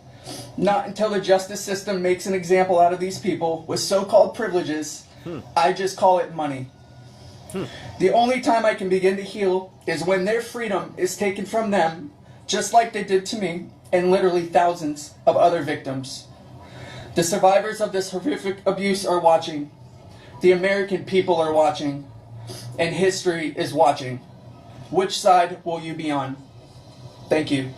Not until the justice system makes an example out of these people with so-called privileges. I just call it money. The only time I can begin to heal is when their freedom is taken from them, just like they did to me and literally thousands of other victims. The survivors of this horrific abuse are watching. The American people are watching. And history is watching. Which side will you be on?" Thank you.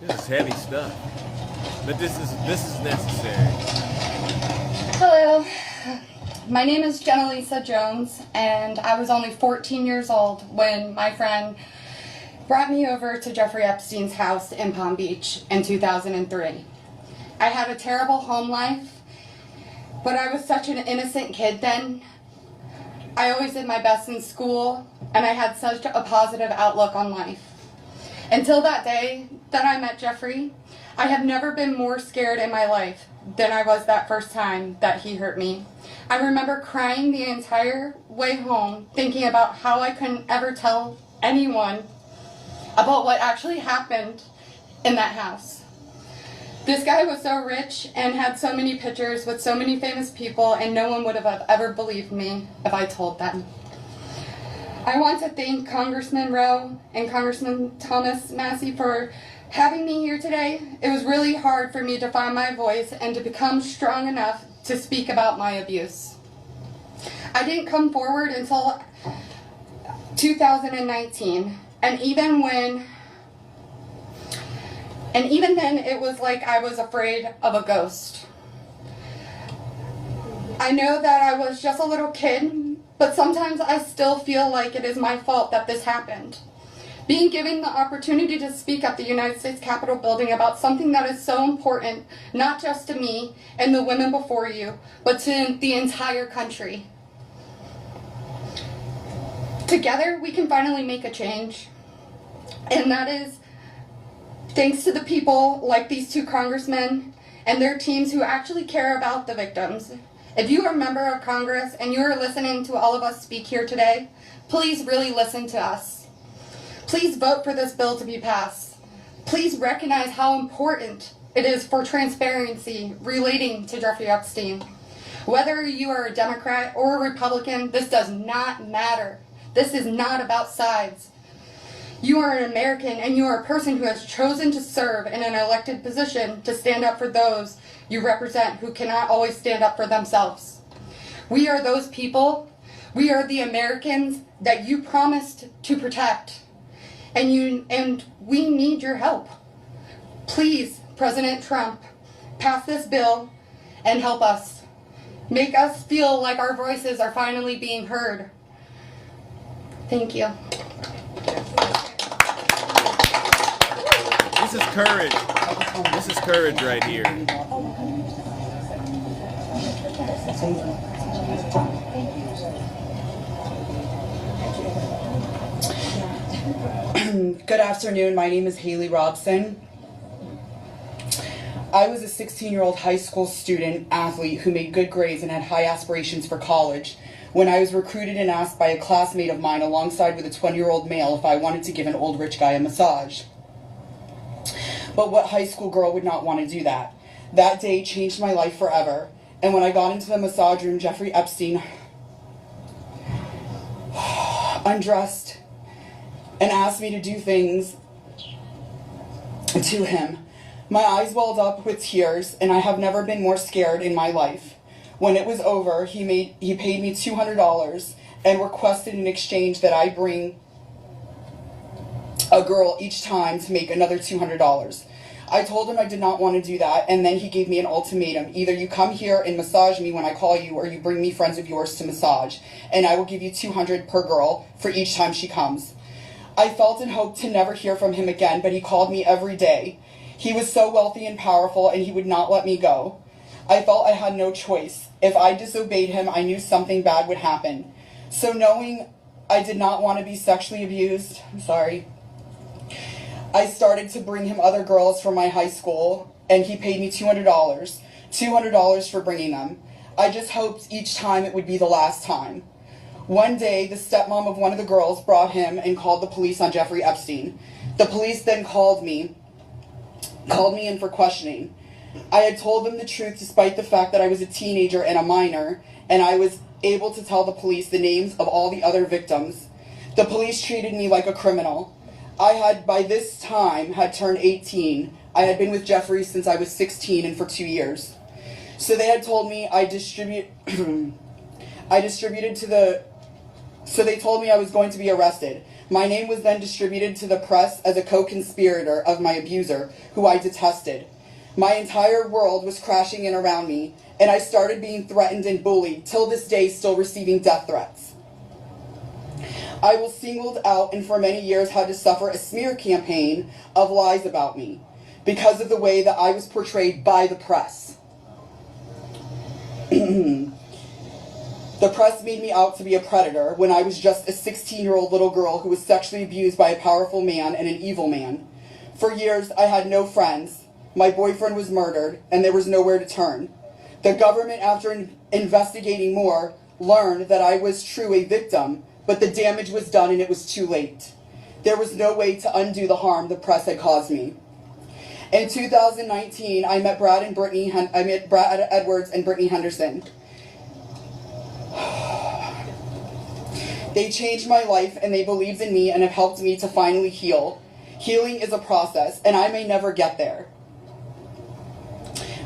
This is heavy stuff, but this is necessary. Hello, my name is Jenna-Lisa Jones, and I was only 14 years old when my friend brought me over to Jeffrey Epstein's house in Palm Beach in 2003. I had a terrible home life, but I was such an innocent kid then. I always did my best in school, and I had such a positive outlook on life. Until that day that I met Jeffrey, I have never been more scared in my life than I was that first time that he hurt me. I remember crying the entire way home, thinking about how I couldn't ever tell anyone about what actually happened in that house. This guy was so rich and had so many pictures with so many famous people, and no one would have ever believed me if I told them. I want to thank Congressman Rowe and Congressman Thomas Massey for having me here today. It was really hard for me to find my voice and to become strong enough to speak about my abuse. I didn't come forward until 2019, and even then it was like I was afraid of a ghost. I know that I was just a little kid, but sometimes I still feel like it is my fault that this happened. Being given the opportunity to speak at the United States Capitol building about something that is so important, not just to me and the women before you, but to the entire country. Together, we can finally make a change. And that is thanks to the people like these two congressmen and their teams who actually care about the victims. If you are a member of Congress and you are listening to all of us speak here today, please really listen to us. Please vote for this bill to be passed. Please recognize how important it is for transparency relating to Jeffrey Epstein. Whether you are a Democrat or a Republican, this does not matter. This is not about sides. You are an American, and you are a person who has chosen to serve in an elected position to stand up for those you represent who cannot always stand up for themselves. We are those people. We are the Americans that you promised to protect. And we need your help. Please, President Trump, pass this bill and help us. Make us feel like our voices are finally being heard. Thank you. This is courage. This is courage right here. Good afternoon. My name is Haley Robson. I was a 16-year-old high school student athlete who made good grades and had high aspirations for college when I was recruited and asked by a classmate of mine alongside with a 20-year-old male if I wanted to give an old rich guy a massage. But what high school girl would not want to do that? That day changed my life forever. And when I got into the massage room, Jeffrey Epstein undressed and asked me to do things to him. My eyes welled up with tears, and I have never been more scared in my life. When it was over, he paid me $200 and requested in exchange that I bring a girl each time to make another $200. I told him I did not want to do that, and then he gave me an ultimatum. Either you come here and massage me when I call you, or you bring me friends of yours to massage, and I will give you $200 per girl for each time she comes. I felt and hoped to never hear from him again, but he called me every day. He was so wealthy and powerful, and he would not let me go. I felt I had no choice. If I disobeyed him, I knew something bad would happen. So knowing I did not want to be sexually abused, I started to bring him other girls from my high school, and he paid me $200 for bringing them. I just hoped each time it would be the last time. One day, the stepmom of one of the girls brought him and called the police on Jeffrey Epstein. The police then called me in for questioning. I had told them the truth despite the fact that I was a teenager and a minor, and I was able to tell the police the names of all the other victims. The police treated me like a criminal. I had, by this time, had turned 18. I had been with Jeffrey since I was 16 and for 2 years. So they had told me So they told me I was going to be arrested. My name was then distributed to the press as a co-conspirator of my abuser, who I detested. My entire world was crashing in around me, and I started being threatened and bullied, till this day still receiving death threats. I was singled out and for many years had to suffer a smear campaign of lies about me because of the way that I was portrayed by the press. The press made me out to be a predator when I was just a 16-year-old little girl who was sexually abused by a powerful man and an evil man. For years, I had no friends. My boyfriend was murdered, and there was nowhere to turn. The government, after investigating more, learned that I was true a victim, but the damage was done and it was too late. There was no way to undo the harm the press had caused me. In 2019, I met Brad Edwards and Brittany Henderson. They changed my life, and they believed in me and have helped me to finally heal. Healing is a process, and I may never get there.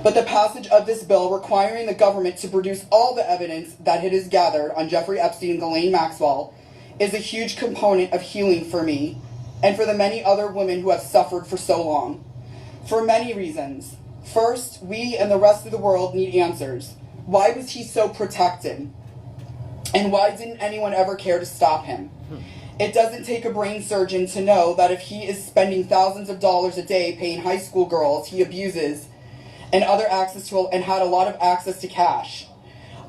But the passage of this bill requiring the government to produce all the evidence that it has gathered on Jeffrey Epstein and Ghislaine Maxwell is a huge component of healing for me and for the many other women who have suffered for so long. For many reasons. First, we and the rest of the world need answers. Why was he so protected? And why didn't anyone ever care to stop him? It doesn't take a brain surgeon to know that if he is spending thousands of dollars a day paying high school girls he abuses and had a lot of access to cash.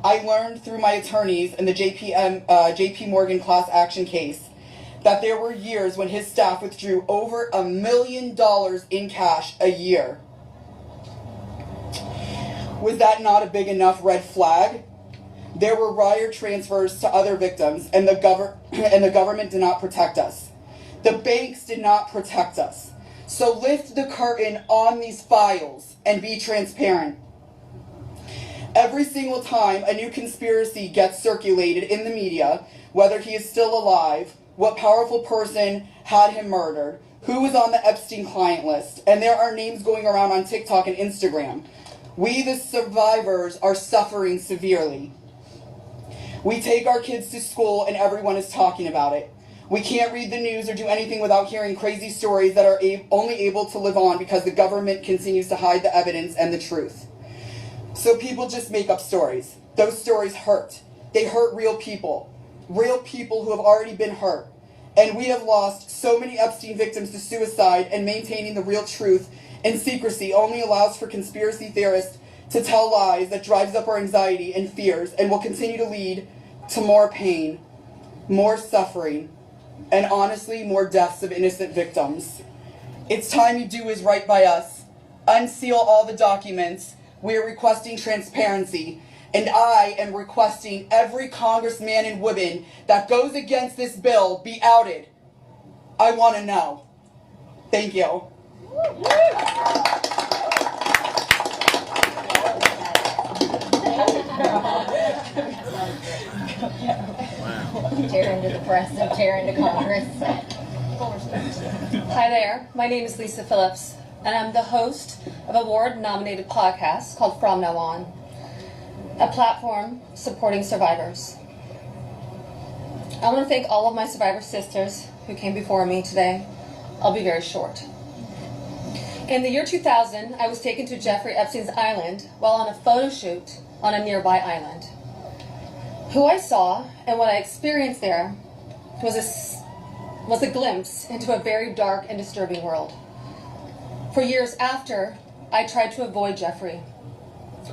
I learned through my attorneys in the JP Morgan class action case that there were years when his staff withdrew over $1 million in cash a year. Was that not a big enough red flag? There were wire transfers to other victims, and the government did not protect us. The banks did not protect us. So lift the curtain on these files and be transparent. Every single time a new conspiracy gets circulated in the media, whether he is still alive, what powerful person had him murdered, who was on the Epstein client list, and there are names going around on TikTok and Instagram, we, the survivors, are suffering severely. We take our kids to school and everyone is talking about it. We can't read the news or do anything without hearing crazy stories that are only able to live on because the government continues to hide the evidence and the truth. So people just make up stories. Those stories hurt. They hurt real people who have already been hurt. And we have lost so many Epstein victims to suicide, and maintaining the real truth in secrecy only allows for conspiracy theorists to tell lies that drives up our anxiety and fears and will continue to lead to more pain, more suffering, and honestly, more deaths of innocent victims. It's time you do is right by us. Unseal all the documents. We are requesting transparency, and I am requesting every congressman and woman that goes against this bill be outed. I want to know. Thank you. Tear into the press and tear into Congress. Hi there, my name is Lisa Phillips, and I'm the host of a award-nominated podcast called From Now On, a platform supporting survivors. I want to thank all of my survivor sisters who came before me today. I'll be very short. In the year 2000, I was taken to Jeffrey Epstein's island while on a photo shoot on a nearby island. Who I saw and what I experienced there was a glimpse into a very dark and disturbing world. For years after, I tried to avoid Jeffrey,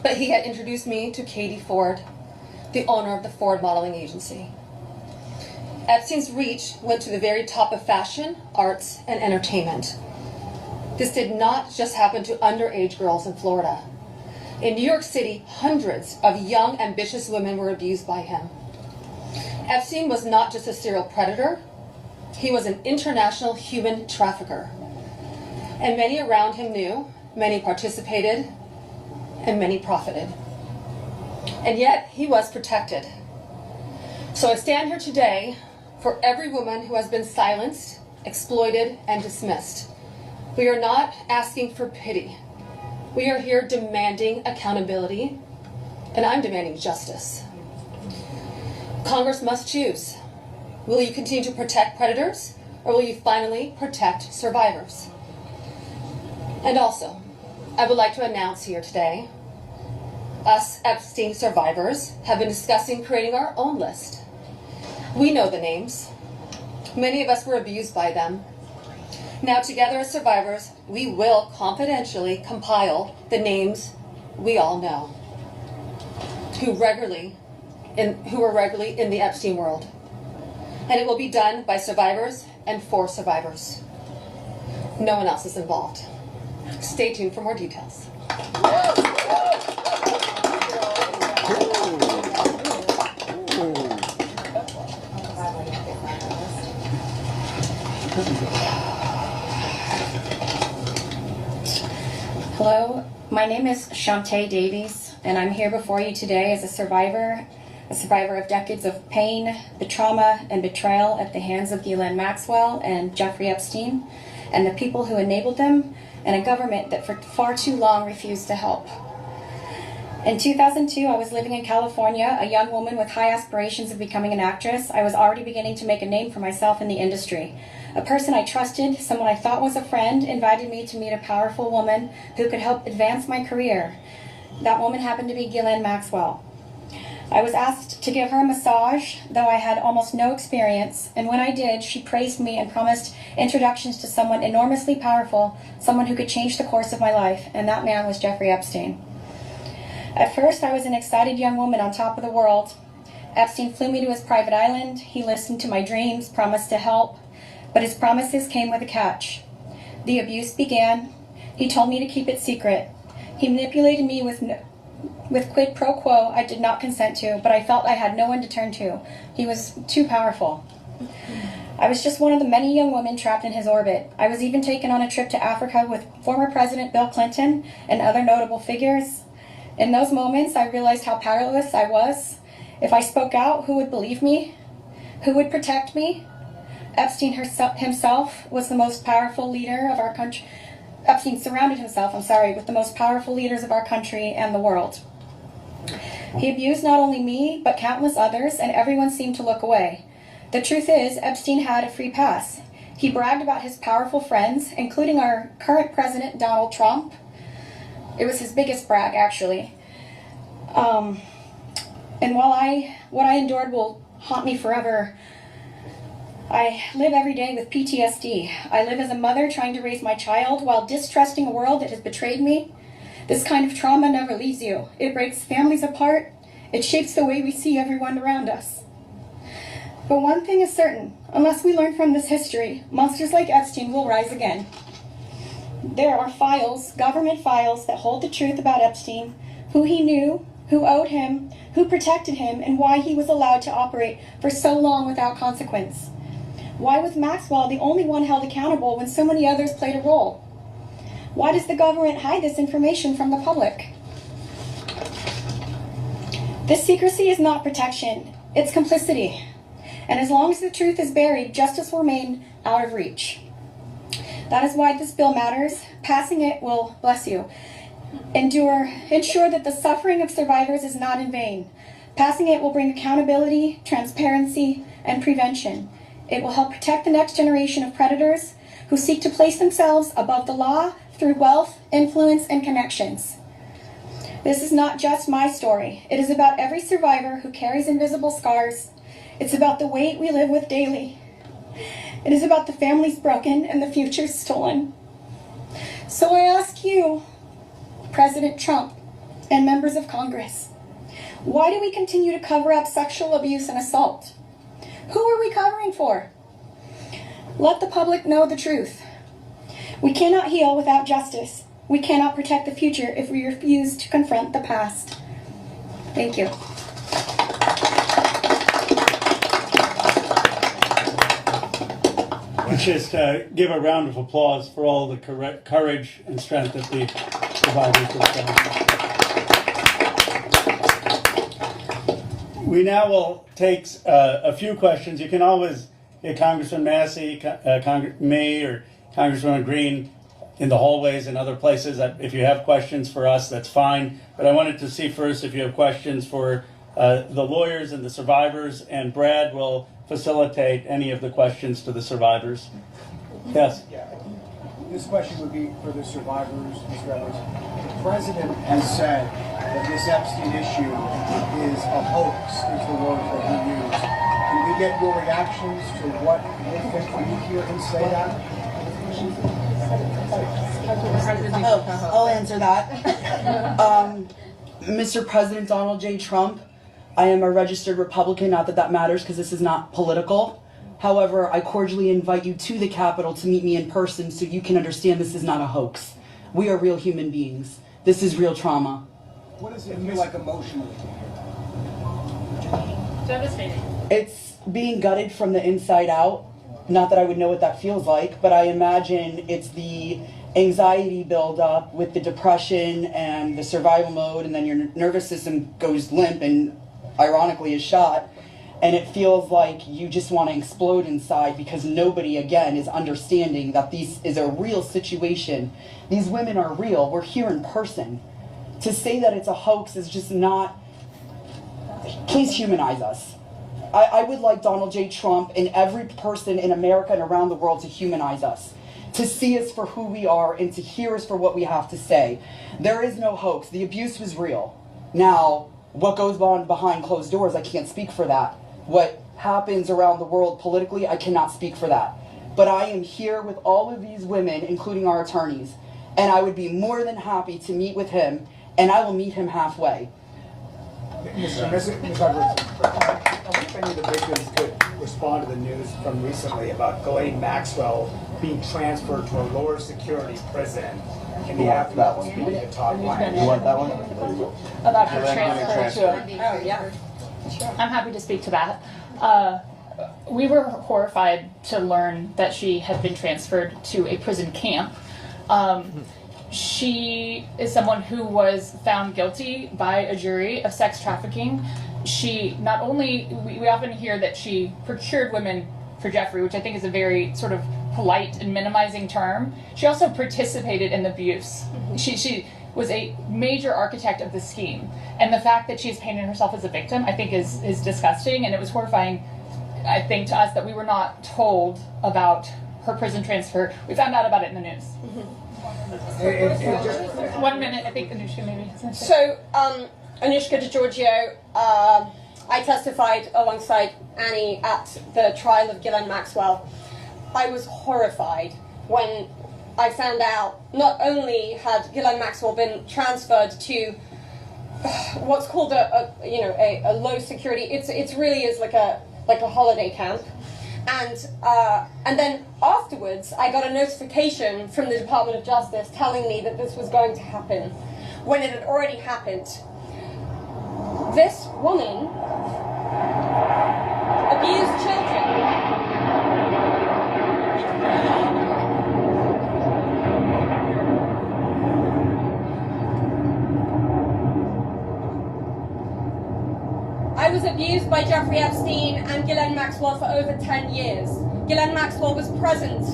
but he had introduced me to Katie Ford, the owner of the Ford Modeling Agency. Epstein's reach went to the very top of fashion, arts, and entertainment. This did not just happen to underage girls in Florida. In New York City, hundreds of young, ambitious women were abused by him. Epstein was not just a serial predator, he was an international human trafficker. And many around him knew, many participated, and many profited. And yet, he was protected. So I stand here today for every woman who has been silenced, exploited, and dismissed. We are not asking for pity. We are here demanding accountability, and I'm demanding justice. Congress must choose. Will you continue to protect predators, or will you finally protect survivors? And also, I would like to announce here today, us Epstein survivors have been discussing creating our own list. We know the names. Many of us were abused by them. Now, together as survivors, we will confidentially compile the names we all know who were regularly in the Epstein world. And it will be done by survivors and for survivors. No one else is involved. Stay tuned for more details. Hello, my name is Shantae Davies, and I'm here before you today as a survivor of decades of pain, the trauma, and betrayal at the hands of Ghislaine Maxwell and Jeffrey Epstein, and the people who enabled them, and a government that for far too long refused to help. In 2002, I was living in California, a young woman with high aspirations of becoming an actress. I was already beginning to make a name for myself in the industry. A person I trusted, someone I thought was a friend, invited me to meet a powerful woman who could help advance my career. That woman happened to be Ghislaine Maxwell. I was asked to give her a massage, though I had almost no experience, and when I did, she praised me and promised introductions to someone enormously powerful, someone who could change the course of my life, and that man was Jeffrey Epstein. At first, I was an excited young woman on top of the world. Epstein flew me to his private island. He listened to my dreams, promised to help, but his promises came with a catch. The abuse began. He told me to keep it secret. He manipulated me with quid pro quo I did not consent to, but I felt I had no one to turn to. He was too powerful. I was just one of the many young women trapped in his orbit. I was even taken on a trip to Africa with former President Bill Clinton and other notable figures. In those moments, I realized how powerless I was. If I spoke out, who would believe me? Who would protect me? Epstein himself was the most powerful leader of our country. Epstein surrounded himself, with the most powerful leaders of our country and the world. He abused not only me, but countless others, and everyone seemed to look away. The truth is, Epstein had a free pass. He bragged about his powerful friends, including our current president, Donald Trump. It was his biggest brag, actually. And while what I endured will haunt me forever, I live every day with PTSD. I live as a mother trying to raise my child while distrusting a world that has betrayed me. This kind of trauma never leaves you. It breaks families apart. It shapes the way we see everyone around us. But one thing is certain, unless we learn from this history, monsters like Epstein will rise again. There are files, government files, that hold the truth about Epstein, who he knew, who owed him, who protected him, and why he was allowed to operate for so long without consequence. Why was Maxwell the only one held accountable when so many others played a role? Why does the government hide this information from the public? This secrecy is not protection, it's complicity. And as long as the truth is buried, justice will remain out of reach. That is why this bill matters. Passing it will, bless you, ensure that the suffering of survivors is not in vain. Passing it will bring accountability, transparency, and prevention. It will help protect the next generation of predators who seek to place themselves above the law through wealth, influence, and connections. This is not just my story. It is about every survivor who carries invisible scars. It's about the weight we live with daily. It is about the families broken and the futures stolen. So I ask you, President Trump and members of Congress, why do we continue to cover up sexual abuse and assault? Who are we covering for? Let the public know the truth. We cannot heal without justice. We cannot protect the future if we refuse to confront the past. Thank you. Let's just give a round of applause for all the courage and strength that the survivors have shown. We now will take a few questions. You can always get Congressman Massey, me, or Congressman Green in the hallways and other places. If you have questions for us, that's fine. But I wanted to see first if you have questions for the lawyers and the survivors, and Brad will facilitate any of the questions to the survivors. Yes? Yeah. This question would be for the survivors, Mr. Edwards. The president has said that this Epstein issue is a hoax, is the word that he used. Can we get your reactions to what you think when you hear him say that? I'll answer that. Mr. President Donald J. Trump, I am a registered Republican, not that that matters because this is not political. However, I cordially invite you to the Capitol to meet me in person so you can understand this is not a hoax. We are real human beings. This is real trauma. What does it feel like emotionally? Devastating. It's being gutted from the inside out. Not that I would know what that feels like, but I imagine it's the anxiety buildup with the depression and the survival mode, and then your nervous system goes limp and ironically is shot, and it feels like you just want to explode inside because nobody, again, is understanding that this is a real situation. These women are real. We're here in person. To say that it's a hoax is just not... Please humanize us. I would like Donald J. Trump and every person in America and around the world to humanize us, to see us for who we are and to hear us for what we have to say. There is no hoax. The abuse was real. Now, what goes on behind closed doors, I can't speak for that. What happens around the world politically, I cannot speak for that. But I am here with all of these women, including our attorneys, and I would be more than happy to meet with him, and I will meet him halfway. Ms. Edwards, I wonder if any of the victims could respond to the news from recently about Ghislaine Maxwell being transferred to a lower security prison. Can you have that one? You want that one? About her transfer to I'm happy to speak to that. we were horrified to learn that she had been transferred to a prison camp. She is someone who was found guilty by a jury of sex trafficking. She not only, we often hear that she procured women for Jeffrey, which I think is a very sort of polite and minimizing term. She also participated in the abuse. She was a major architect of the scheme. And the fact that she's painted herself as a victim, I think is disgusting. And it was horrifying, I think, to us that we were not told about her prison transfer. We found out about it in the news. 1 minute, I think Anushka maybe. So, Anushka DiGiorgio, I testified alongside Annie at the trial of Ghislaine Maxwell. I was horrified when I found out not only had Ghislaine Maxwell been transferred to what's called a low security. It's really is like a holiday camp, and then afterwards I got a notification from the Department of Justice telling me that this was going to happen when it had already happened. This woman abused children. I was abused by Jeffrey Epstein and Ghislaine Maxwell for over 10 years. Ghislaine Maxwell was present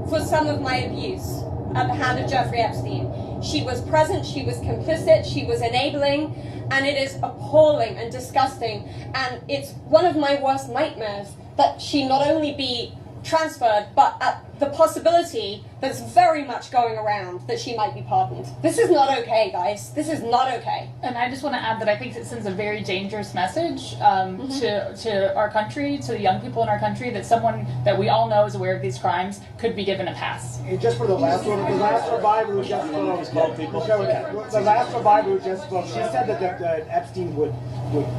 for some of my abuse at the hand of Jeffrey Epstein. She was present, she was complicit, she was enabling, and it is appalling and disgusting. And it's one of my worst nightmares that she not only be transferred, but at the possibility that's very much going around that she might be pardoned. This is not okay, guys. This is not okay. And I just want to add that I think it sends a very dangerous message to our country, to the young people in our country, that someone that we all know is aware of these crimes could be given a pass. And just for the last one, the last survivor who just spoke, the last survivor who just spoke, she said that Epstein would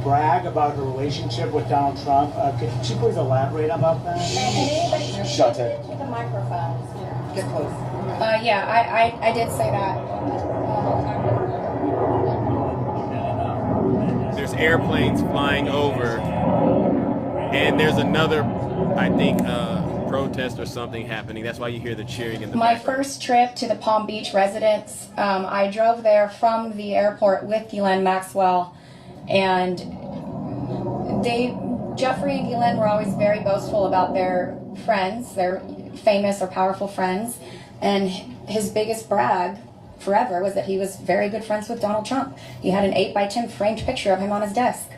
brag about her relationship with Donald Trump. Could she please elaborate about that? Shut it. The microphone. Get close. Yeah, I did say that. There's airplanes flying over, and there's another, I think, protest or something happening. That's why you hear the cheering in the My background. first trip to the Palm Beach residence, I drove there from the airport with Ghislaine Maxwell, and Jeffrey and Ghislaine were always very boastful about their friends, their famous or powerful friends, and his biggest brag forever was that he was very good friends with Donald Trump. He had an 8x10 framed picture of him on his desk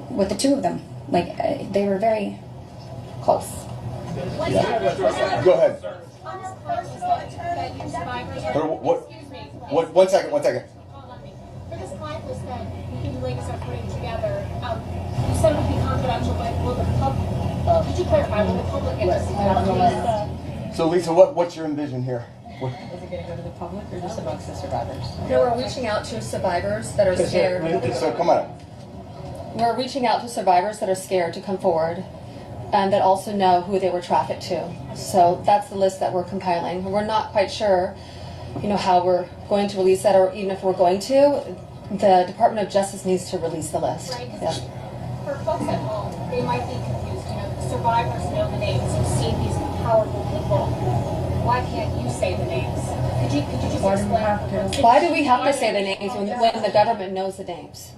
with the two of them. Like, they were very close. Yeah. Go ahead. One second. For this client list that you ladies are putting together, you said it would be confidential, but will the public, could you clarify, will the public get to see that? So Lisa, what's your envision here? Is it going to go to the public or just amongst the survivors? No, we're reaching out to survivors that are scared. So come on. We're reaching out to survivors that are scared to come forward and that also know who they were trafficked to. So that's the list that we're compiling. We're not quite sure, how we're going to release that, or even if we're going to. The Department of Justice needs to release the list. Right, yeah. For folks at home, they might be confused. The survivors know the names and see these powerful people. Why can't you say the names? Could you just explain? Why do we have to say the names when the government knows the names?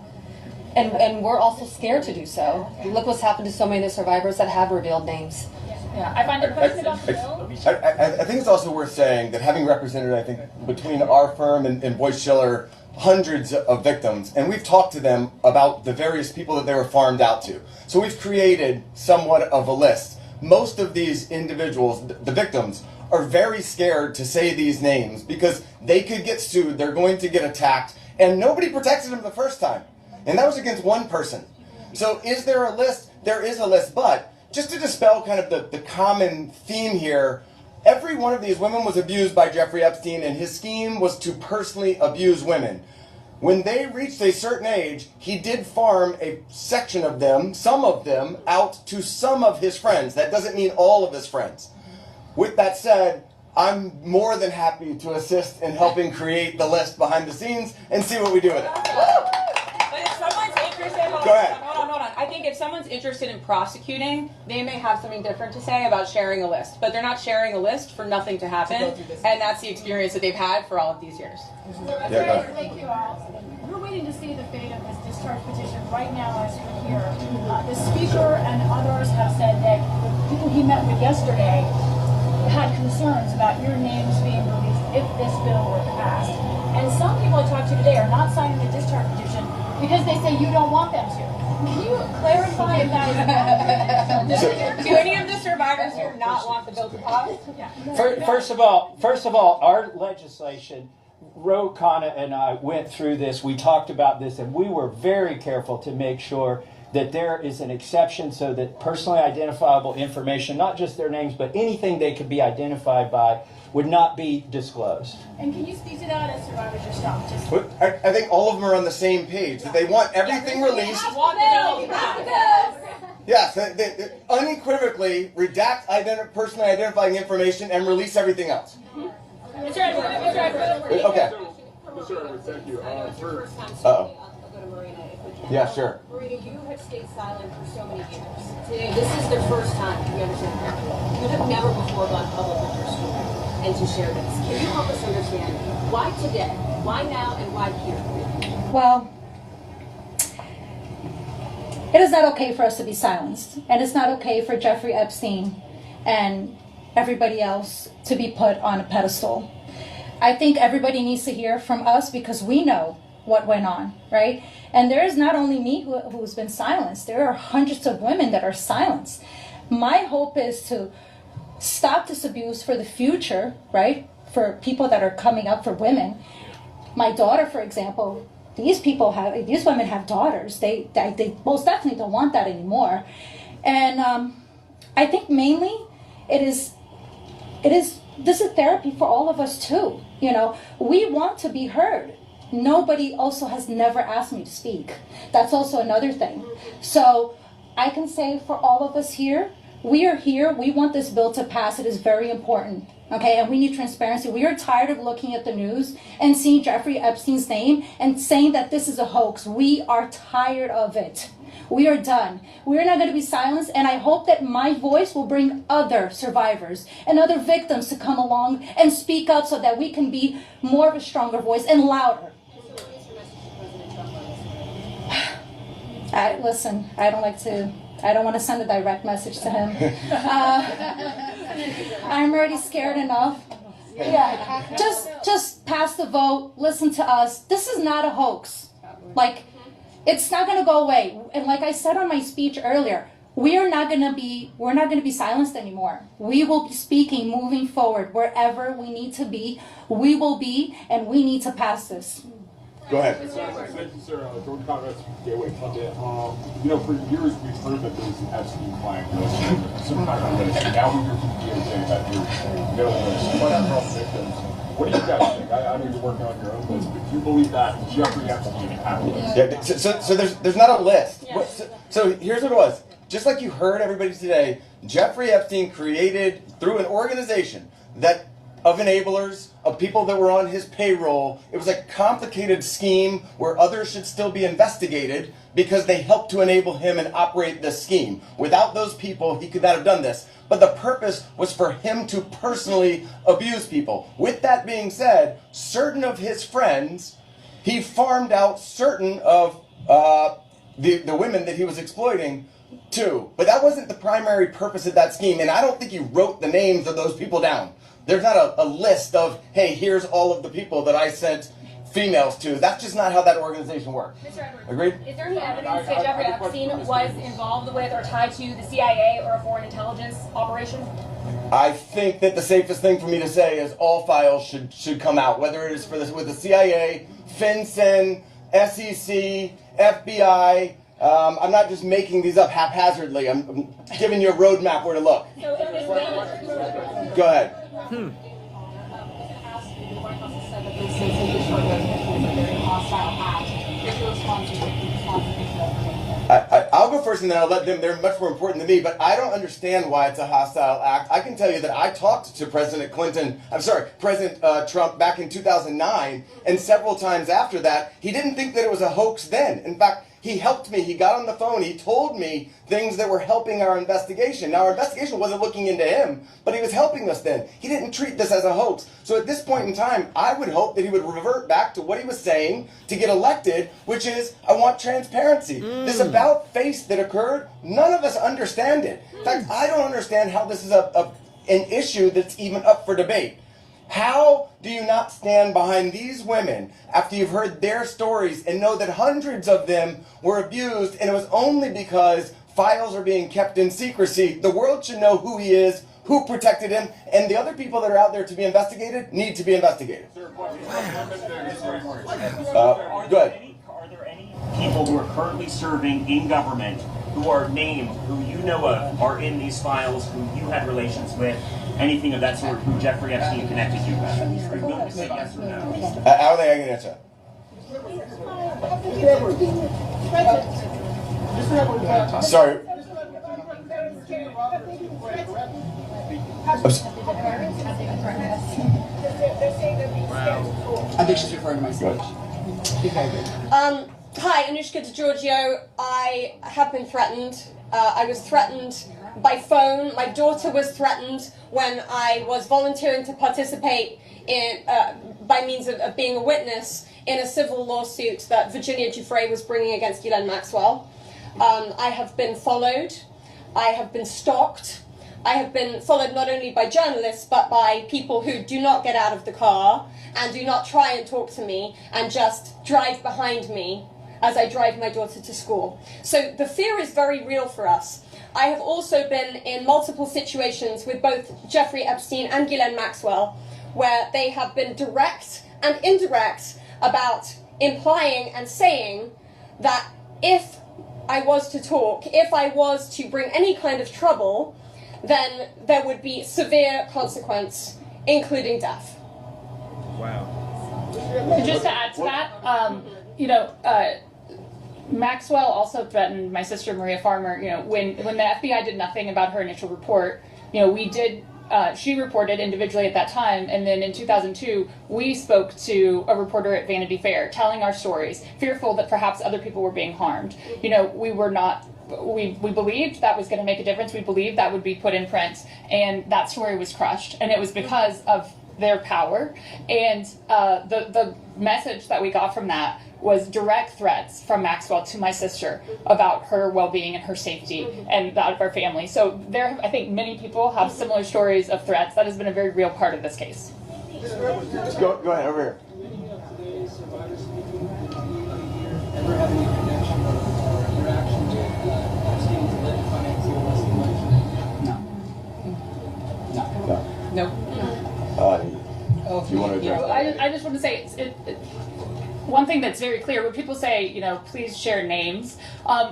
And we're also scared to do so. Look what's happened to so many of the survivors that have revealed names. Yeah, I find it question about the bill. I think it's also worth saying that having represented, I think, between our firm and Boyce Schiller, hundreds of victims, and we've talked to them about the various people that they were farmed out to. So we've created somewhat of a list. Most of these individuals, the victims, are very scared to say these names because they could get sued, they're going to get attacked, and nobody protected them the first time. And that was against one person. So is there a list? There is a list, but just to dispel kind of the common theme here, every one of these women was abused by Jeffrey Epstein, and his scheme was to personally abuse women. When they reached a certain age, he did farm a section of them, some of them, out to some of his friends. That doesn't mean all of his friends. With that said, I'm more than happy to assist in helping create the list behind the scenes and see what we do with it. But if someone's interested, Go ahead. Hold on. I think if someone's interested in prosecuting, they may have something different to say about sharing a list, but they're not sharing a list for nothing to happen, and that's the experience that they've had for all of these years. Thank you all. We're waiting to see the fate of this discharge petition right now as we're here. The speaker and others have said that the people he met with yesterday had concerns about your names being released if this bill were passed. And some people I talked to today are not signing the discharge petition because they say you don't want them to. Can you clarify if that is Do any of the survivors here not want the bill to pass? First of all, our legislation, Ro Khanna and I went through this. We talked about this, and we were very careful to make sure that there is an exception so that personally identifiable information, not just their names, but anything they could be identified by, would not be disclosed. And can you speak to that as survivors yourself? Just I think all of them are on the same page. That they want everything released. Yes, they unequivocally redact personally identifying information and release everything else. Mr. Edwards. Okay. Mr. Edwards, thank you. Uh-oh. Yeah, sure. Marina, you have stayed silent for so many years. Today, this is the first time you understand that. You have never before gone public with your story and to share this. Can you help us understand why today, why now, and why here? Well, it is not okay for us to be silenced, and it's not okay for Jeffrey Epstein and everybody else to be put on a pedestal. I think everybody needs to hear from us because we know what went on, right? And there is not only me who's been silenced, there are hundreds of women that are silenced. My hope is to stop this abuse for the future, right? For people that are coming up, for women. My daughter, for example, these women have daughters. They most definitely don't want that anymore. And I think mainly this is therapy for all of us too. You know, we want to be heard. Nobody also has never asked me to speak. That's also another thing. So I can say for all of us here, we are here. We want this bill to pass. It is very important. Okay, and we need transparency. We are tired of looking at the news and seeing Jeffrey Epstein's name and saying that this is a hoax. We are tired of it. We are done. We're not going to be silenced, and I hope that my voice will bring other survivors and other victims to come along and speak up so that we can be more of a stronger voice and louder. Listen, I don't want to send a direct message to him. I'm already scared enough. Yeah, just pass the vote, listen to us. This is not a hoax. Like, it's not going to go away. And like I said on my speech earlier, we're not going to be silenced anymore. We will be speaking moving forward wherever we need to be. We will be, and we need to pass this. Go ahead. Thank you, sir. Jordan Conrad's Gateway Pundit. For years we've heard that there's an Epstein client list, some kind of list. Now we hear from DOJ that there's no list. But victims, what do you guys think? I know you're working on your own list, but do you believe that Jeffrey Epstein had a list? Yeah. So there's not a list. Yeah. So here's what it was. Just like you heard everybody today, Jeffrey Epstein created through an organization that of enablers, of people that were on his payroll. It was a complicated scheme where others should still be investigated because they helped to enable him and operate this scheme. Without those people, he could not have done this. But the purpose was for him to personally abuse people. With that being said, certain of his friends, he farmed out certain of the women that he was exploiting too. But that wasn't the primary purpose of that scheme. And I don't think he wrote the names of those people down. There's not a list of, hey, here's all of the people that I sent females to. That's just not how that organization works. Mr. Edwards, agreed? Is there any evidence that Jeffrey Epstein was involved with or tied to the CIA or a foreign intelligence operation? I think that the safest thing for me to say is all files should come out, whether it is with the CIA, FinCEN, SEC, FBI. I'm not just making these up haphazardly. I'm giving you a roadmap where to look. Go ahead. I'll go first and then I'll let them. They're much more important than me, but I don't understand why it's a hostile act. I can tell you that I talked to President Trump back in 2009, and several times after that, he didn't think that it was a hoax then. In fact, He helped me. He got on the phone. He told me things that were helping our investigation. Now, our investigation wasn't looking into him, but he was helping us then. He didn't treat this as a hoax. So at this point in time, I would hope that he would revert back to what he was saying to get elected, which is, I want transparency. This about-face that occurred, none of us understand it. In fact, I don't understand how this is an issue that's even up for debate. How do you not stand behind these women after you've heard their stories and know that hundreds of them were abused, and it was only because files are being kept in secrecy? The world should know who he is, who protected him, and the other people that are out there to be investigated need to be investigated. Go ahead. Are there any people who are currently serving in government who are named, who you know of, are in these files, who you had relations with, anything of that sort, who Jeffrey Epstein connected you with? Are you willing to say yes or no? How are they going to answer? Sorry. I think she's referring to my speech. Hi, Anushka DeGiorgio. I have been threatened. I was threatened by phone. My daughter was threatened when I was volunteering to participate in, by means of being a witness in a civil lawsuit that Virginia Giuffre was bringing against Ghislaine Maxwell. I have been followed. I have been stalked. I have been followed not only by journalists, but by people who do not get out of the car and do not try and talk to me and just drive behind me as I drive my daughter to school. So the fear is very real for us. I have also been in multiple situations with both Jeffrey Epstein and Ghislaine Maxwell, where they have been direct and indirect about implying and saying that if I was to talk, if I was to bring any kind of trouble, then there would be severe consequence, including death. Wow. Just to add to that, Maxwell also threatened my sister Maria Farmer. When the FBI did nothing about her initial report, we did. She reported individually at that time, and then in 2002, we spoke to a reporter at Vanity Fair, telling our stories, fearful that perhaps other people were being harmed. We were not. We believed that was going to make a difference. We believed that would be put in print, and that story was crushed. And it was because of their power. And the message that we got from that was direct threats from Maxwell to my sister about her well-being and her safety and that of our family. So I think many people have similar stories of threats. That has been a very real part of this case. Go ahead, over here. Ever have any connection or interaction with Epstein's alleged financing of West No. You want to address that? I just want to say one thing that's very clear. When people say, please share names,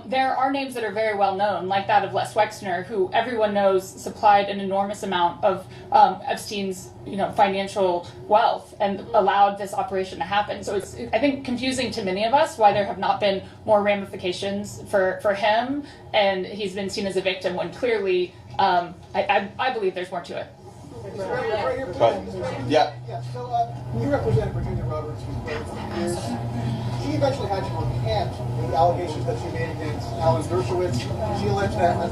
there are names that are very well known, like that of Les Wexner, who everyone knows supplied an enormous amount of Epstein's, financial wealth and allowed this operation to happen. So it's, I think, confusing to many of us why there have not been more ramifications for him, and he's been seen as a victim when clearly, I believe there's more to it. Yeah. So you represent Virginia Roberts for years. She eventually had you on hand with the allegations that she made against Alan Dershowitz. She alleged that on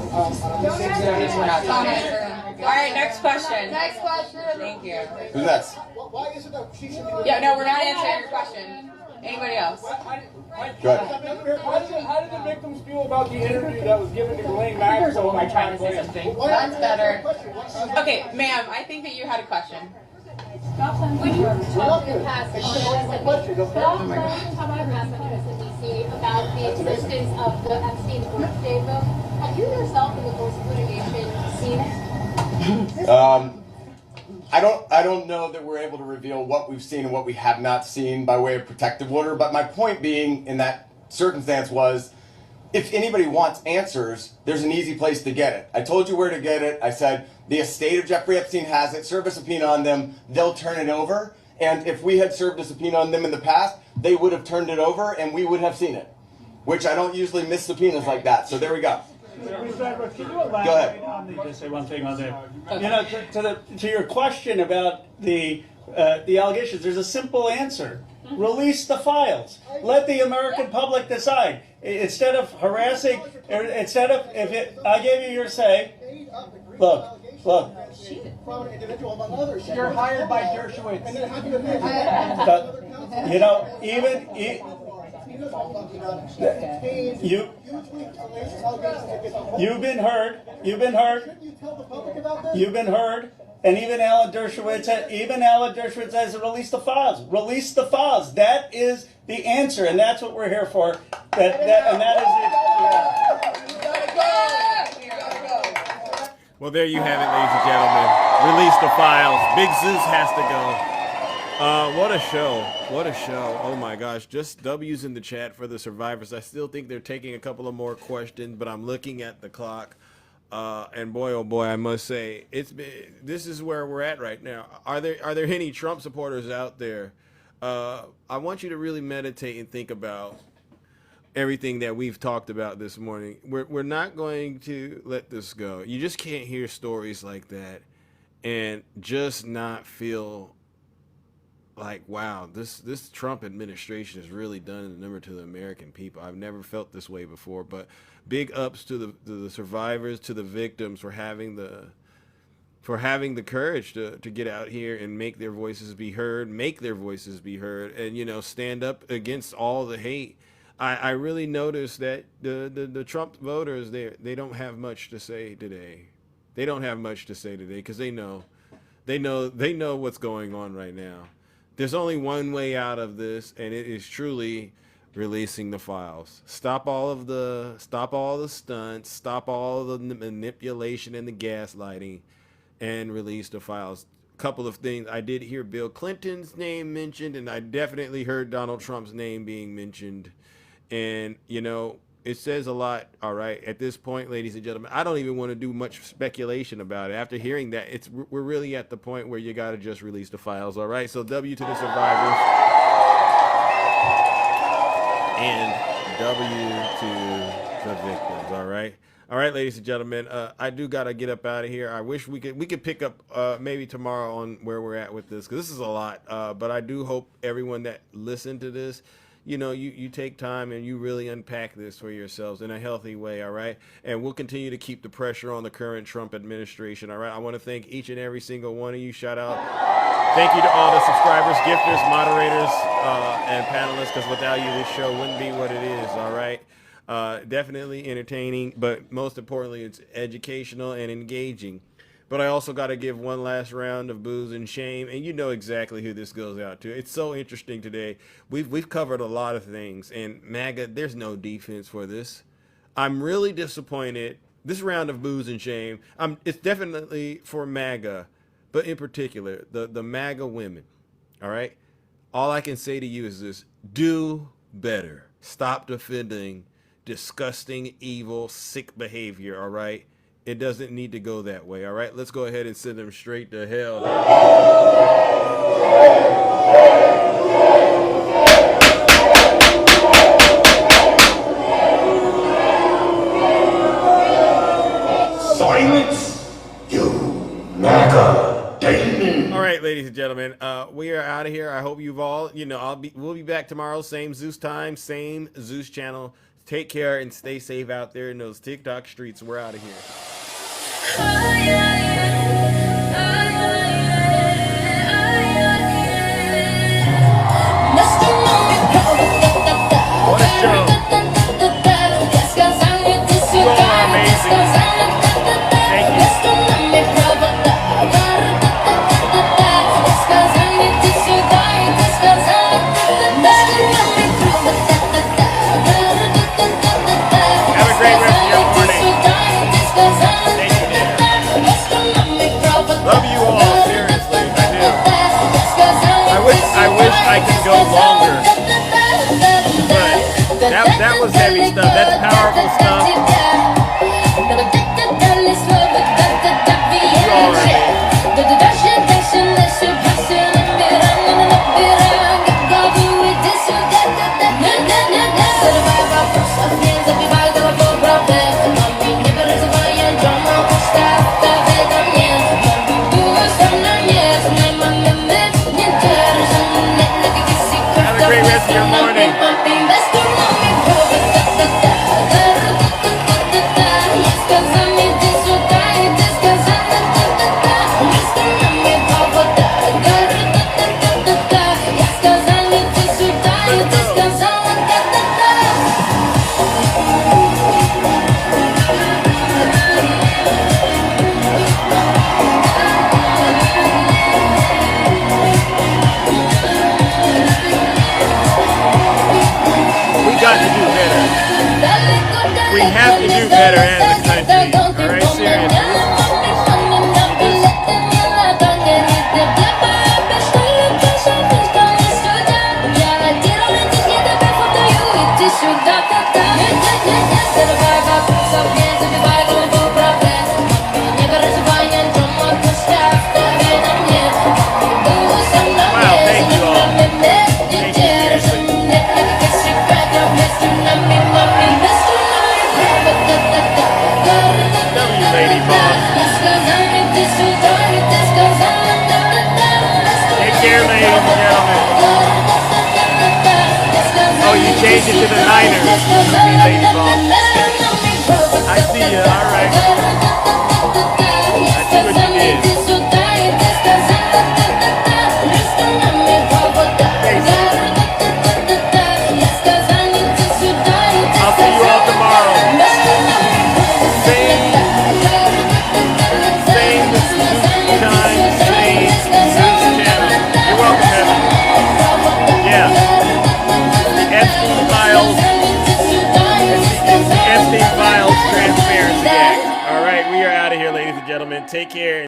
All right, next question. Next question. Thank you. Who's next? Why is it that she should be... Yeah, no, we're not answering your question. Anybody else? Go ahead. How did the victims feel about the interview that was given to Ghislaine Maxwell? Am I trying to say something? That's better. Okay, ma'am, I think that you had a question. When you talk in past on MSNBC about the existence of the Epstein birthday book, have you yourself in the course of litigation seen it? I don't know that we're able to reveal what we've seen and what we have not seen by way of protective order, but my point being in that circumstance was, if anybody wants answers, there's an easy place to get it. I told you where to get it. I said the estate of Jeffrey Epstein has it. Serve a subpoena on them. They'll turn it over. And if we had served a subpoena on them in the past, they would have turned it over and we would have seen it, which I don't usually miss subpoenas like that. So there we go. Can you elaborate on just say one thing on that? To your question about the allegations, there's a simple answer. Release the files. Let the American public decide. Instead of harassing, instead of, I gave you your say. Look. Prominent individual among others. You're hired by Dershowitz. And then how do you imagine You know, even you've been heard. You've been heard. You've been heard. And even Alan Dershowitz says release the files. Release the files. That is the answer, and that's what we're here for. That is it. Well, there you have it, ladies and gentlemen. Release the files. Big Zeus has to go. What a show. What a show. Oh, my gosh. Just W's in the chat for the survivors. I still think they're taking a couple of more questions, but I'm looking at the clock. And boy, oh boy, I must say, this is where we're at right now. Are there any Trump supporters out there? I want you to really meditate and think about everything that we've talked about this morning. We're not going to let this go. You just can't hear stories like that and just not feel like, wow, this Trump administration has really done a number to the American people. I've never felt this way before, but big ups to the survivors, to the victims for having the courage to get out here and make their voices be heard, and stand up against all the hate. I really noticed that the Trump voters, they don't have much to say today. They don't have much to say today because they know what's going on right now. There's only one way out of this, and it is truly releasing the files. Stop all the stunts, stop all the manipulation and the gaslighting, and release the files. Couple of things. I did hear Bill Clinton's name mentioned, and I definitely heard Donald Trump's name being mentioned. And, it says a lot, all right, at this point, ladies and gentlemen. I don't even want to do much speculation about it. After hearing that, we're really at the point where you got to just release the files, all right? So W to the survivors and W to the victims, all right? All right, ladies and gentlemen, I do got to get up out of here. I wish we could pick up maybe tomorrow on where we're at with this, because this is a lot. But I do hope everyone that listened to this, you take time and you really unpack this for yourselves in a healthy way, all right? And we'll continue to keep the pressure on the current Trump administration, all right? I want to thank each and every single one of you. Shout out. Thank you to all the subscribers, gifters, moderators, and panelists, because without you, this show wouldn't be what it is, all right? Definitely entertaining, but most importantly, it's educational and engaging. But I also got to give one last round of booze and shame, and you know exactly who this goes out to. It's so interesting today. We've covered a lot of things, and MAGA, there's no defense for this. I'm really disappointed. This round of booze and shame, it's definitely for MAGA, but in particular, the MAGA women, all right? All I can say to you is this: do better. Stop defending disgusting, evil, sick behavior, all right? It doesn't need to go that way, all right? Let's go ahead and send them straight to hell. Silence, you MAGA demon. All right, ladies and gentlemen, we are out of here. I hope you've all, we'll be back tomorrow, same Zeus time, same Zeus channel. Take care and stay safe out there in those TikTok streets. We're out of here. What a show. You all are amazing. Thank you. Have a great rest of your morning. Thank you, dear. Love you all, seriously, I do. I wish I could go longer. But that was heavy stuff. That's powerful stuff. You all are amazing. Have a better and the country. All right, seriously. Wow, thank you all. Thank you, seriously. W Lady Boss. Take care, ladies and gentlemen. Oh, you changed it to the Niners. Lady Boss. I see you. All right. I see what you